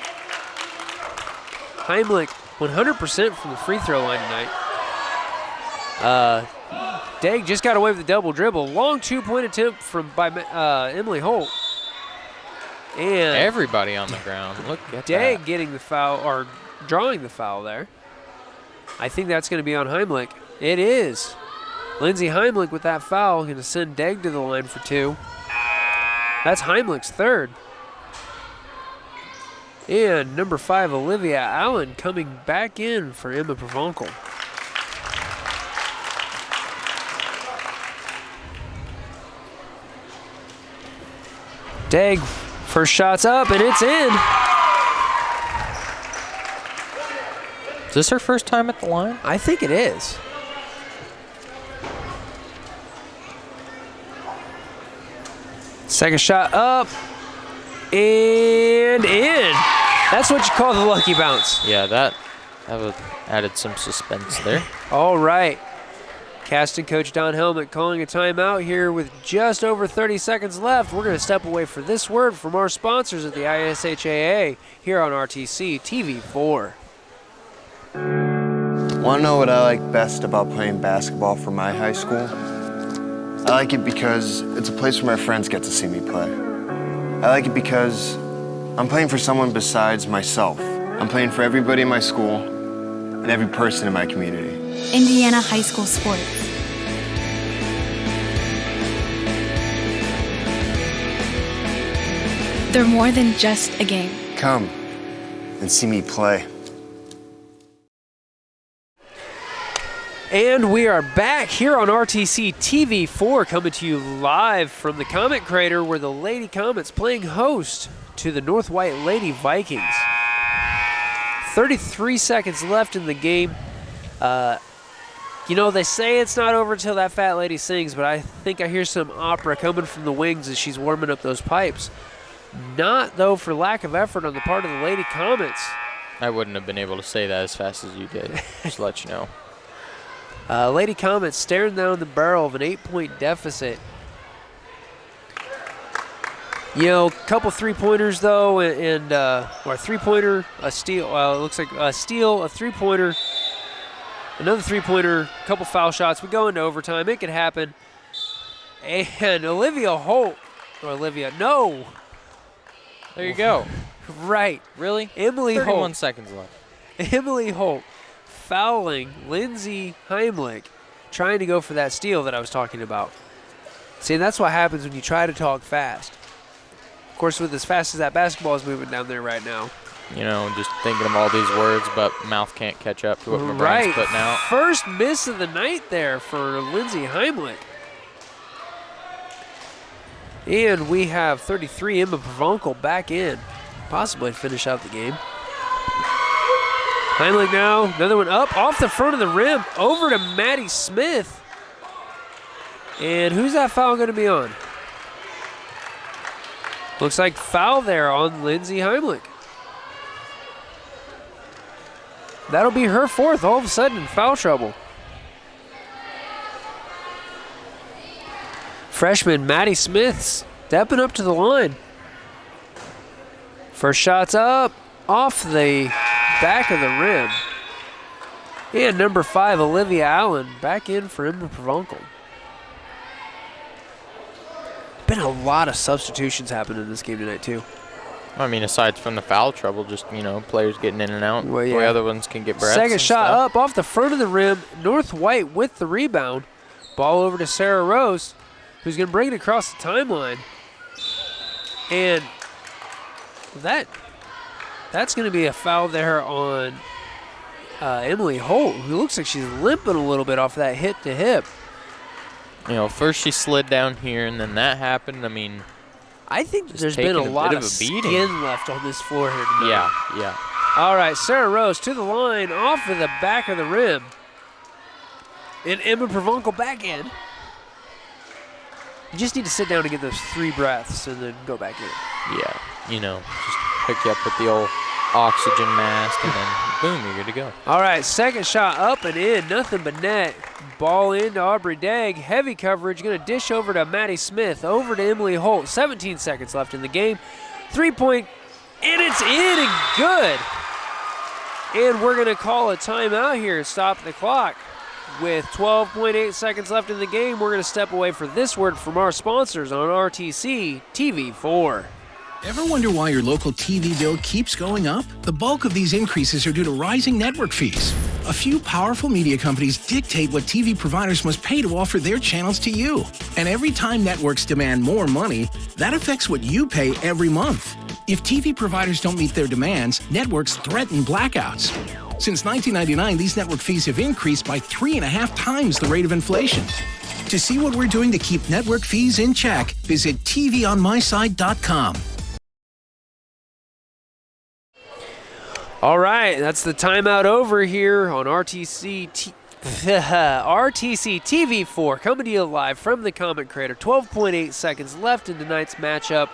Heimlich 100% from the free throw line tonight. Degg just got away with the double dribble. Long 2-point attempt by Emily Holt. And everybody on the ground. Look at Degg that. getting the foul, or drawing the foul there. I think that's going to be on Heimlich. It is. Lindsay Heimlich with that foul, going to send Degg to the line for 2. That's Heimlich's third. And number 5, Olivia Allen, coming back in for Emma Provencal. Degg, first shot's up, and it's in. Is this her first time at the line? I think it is. Second shot up and in. That's what you call the lucky bounce. Yeah, that added some suspense there. All right. Caston coach Don Helmet calling a timeout here with just over 30 seconds left. We're going to step away for this word from our sponsors at the ISHAA here on RTC TV4. Want to know what I like best about playing basketball for my high school? I like it because it's a place where my friends get to see me play. I like it because I'm playing for someone besides myself. I'm playing for everybody in my school and every person in my community. Indiana high school sports. They're more than just a game. Come and see me play. And we are back here on RTC TV4, coming to you live from the Comet Crater, where the Lady Comets playing host to the North White Lady Vikings. 33 seconds left in the game. You know, they say it's not over until that fat lady sings, but I think I hear some opera coming from the wings as she's warming up those pipes. Not, though, for lack of effort on the part of the Lady Comets. I wouldn't have been able to say that as fast as you did, just to let you know. Lady Comets staring down the barrel of an 8-point deficit. You know, a couple three-pointers, though, or a three-pointer, a steal. It looks like a steal, a three-pointer, another three-pointer, a couple foul shots. We go into overtime. It could happen. And Olivia Holt, or Olivia, no. There you go. Right. Really? Emily 31 Holt. seconds left. Emily Holt fouling Lindsay Heimlich, trying to go for that steal that I was talking about. See, that's what happens when you try to talk fast. Of course, with as fast as that basketball is moving down there right now. You know, just thinking of all these words, but mouth can't catch up to what my brain's putting out. First miss of the night there for Lindsay Heimlich. And we have 33, Emma Pavonkel back in, possibly to finish out the game. Heimlich now, another one up, off the front of the rim, over to Maddie Smith. And who's that foul going to be on? Looks like foul there on Lindsay Heimlich. That'll be her fourth, all of a sudden in foul trouble. Freshman Maddie Smith stepping up to the line. First shot's up, off the back of the rim. And number 5, Olivia Allen, back in for Emma Pavonkel. Been a lot of substitutions happening in this game tonight, too. I mean, aside from the foul trouble, just, you know, players getting in and out. Well, yeah. The way other ones can get breaths. Second and shot stuff. up off the front of the rim. North White with the rebound. Ball over to Sarah Rose, who's going to bring it across the timeline. And that's going to be a foul there on Emily Holt, who looks like she's limping a little bit off that hip to hip. You know, first she slid down here, and then that happened. I mean, I think there's been a lot of skin left on this floor here tonight. Yeah. All right, Sarah Rose to the line, off of the back of the rim. And Emma Pavonkel back in. You just need to sit down and get those 3 breaths and then go back in. Yeah, you know, just hook you up with the old oxygen mask, and then boom, you're good to go. All right, second shot up and in, nothing but net. Ball into Aubrey Degg, heavy coverage, going to dish over to Maddie Smith, over to Emily Holt. 17 seconds left in the game. 3-point, and it's in and good. And we're going to call a timeout here, stop the clock. With 12.8 seconds left in the game, we're going to step away for this word from our sponsors on RTC TV4. Ever wonder why your local TV bill keeps going up? The bulk of these increases are due to rising network fees. A few powerful media companies dictate what TV providers must pay to offer their channels to you. And every time networks demand more money, that affects what you pay every month. If TV providers don't meet their demands, networks threaten blackouts. Since 1999, these network fees have increased by 3.5 times the rate of inflation. To see what we're doing to keep network fees in check, visit tvonmyside.com. All right, that's the timeout over here on RTC TV4, coming to you live from the Comet Crater. 12.8 seconds left in tonight's matchup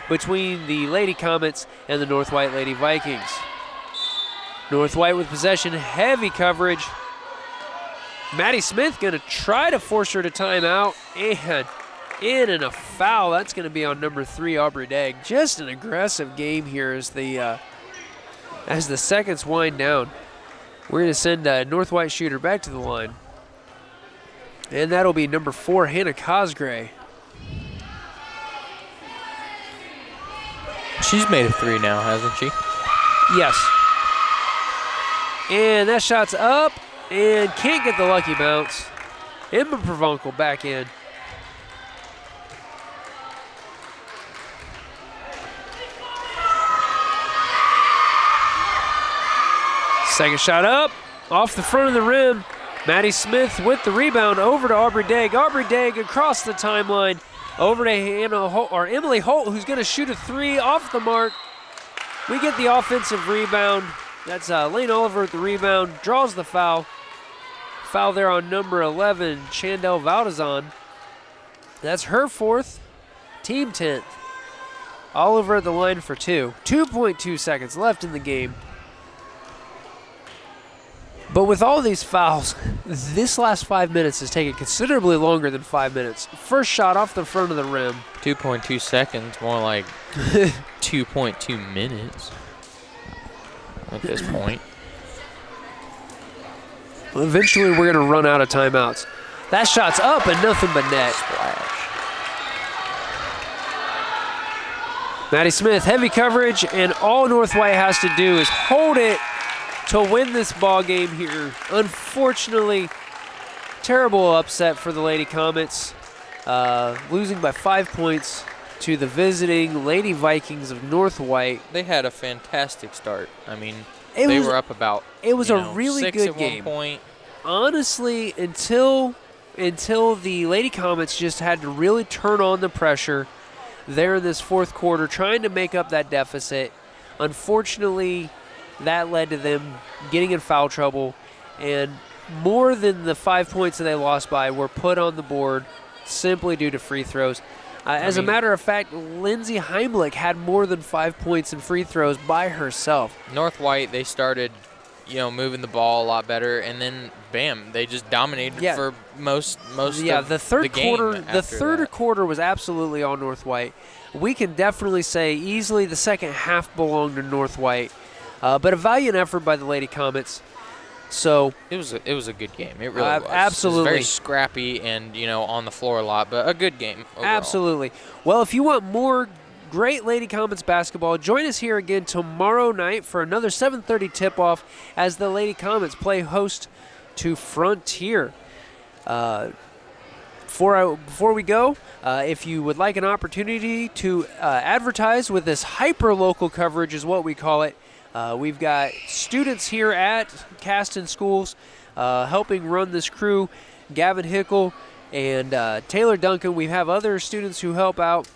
between the Lady Comets and the North White Lady Vikings. North White with possession, heavy coverage. Maddie Smith going to try to force her to timeout, and in a foul. That's going to be on number 3, Aubrey Degg. Just an aggressive game here as the seconds wind down. We're going to send a North White shooter back to the line. And that'll be number 4, Hannah Cosgray. She's made a 3 now, hasn't she? Yes. And that shot's up and can't get the lucky bounce. Emma Pavonkel back in. Second shot up, off the front of the rim. Maddie Smith with the rebound, over to Aubrey Degg. Aubrey Degg across the timeline, over to Emily Holt, who's going to shoot a 3 off the mark. We get the offensive rebound. That's Lane Oliver at the rebound, draws the foul. Foul there on number 11, Chandel Valdezon. That's her 4th, team 10th. Oliver at the line for 2. 2.2 seconds left in the game. But with all these fouls, this last 5 minutes has taken considerably longer than 5 minutes. First shot off the front of the rim. 2.2 seconds, more like 2.2 minutes at this point. Well, eventually we're going to run out of timeouts. That shot's up and nothing but net. Splash. Maddie Smith, heavy coverage, and all North White has to do is hold it to win this ball game here. Unfortunately, terrible upset for the Lady Comets, losing by 5 points to the visiting Lady Vikings of North White. They had a fantastic start. I mean, It they was- were up about It was you a know, really 6 good at game. one point. Honestly, until the Lady Comets just had to really turn on the pressure there in this fourth quarter, trying to make up that deficit. Unfortunately, that led to them getting in foul trouble, and more than the 5 points that they lost by were put on the board simply due to free throws. As a matter of fact, Lindsay Heimlich had more than 5 points in free throws by herself. North White, they started, moving the ball a lot better, and then bam, they just dominated for most of the third the game quarter. The after third that. quarter was absolutely all North White. We can definitely say easily the second half belonged to North White, but a valiant effort by the Lady Comets. So it was a good game. It really was. Absolutely. It was very scrappy and on the floor a lot, but a good game overall. Absolutely. Well, if you want more great Lady Comets basketball, join us here again tomorrow night for another 7:30 tip-off as the Lady Comets play host to Frontier. Before we go, if you would like an opportunity to advertise with this hyper-local coverage is what we call it, we've got students here at Caston Schools helping run this crew, Gavin Hickle and Taylor Duncan. We have other students who help out.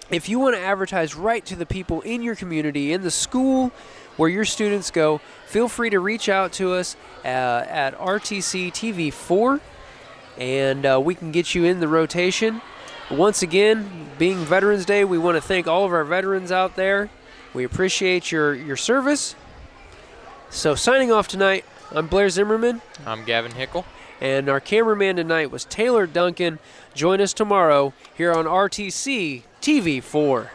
If you want to advertise right to the people in your community, in the school where your students go, feel free to reach out to us at RTC TV4, and we can get you in the rotation. Once again, being Veterans Day, we want to thank all of our veterans out there. We appreciate your service. So signing off tonight, I'm Blair Zimmerman. I'm Gavin Hickle. And our cameraman tonight was Taylor Duncan. Join us tomorrow here on RTC TV4.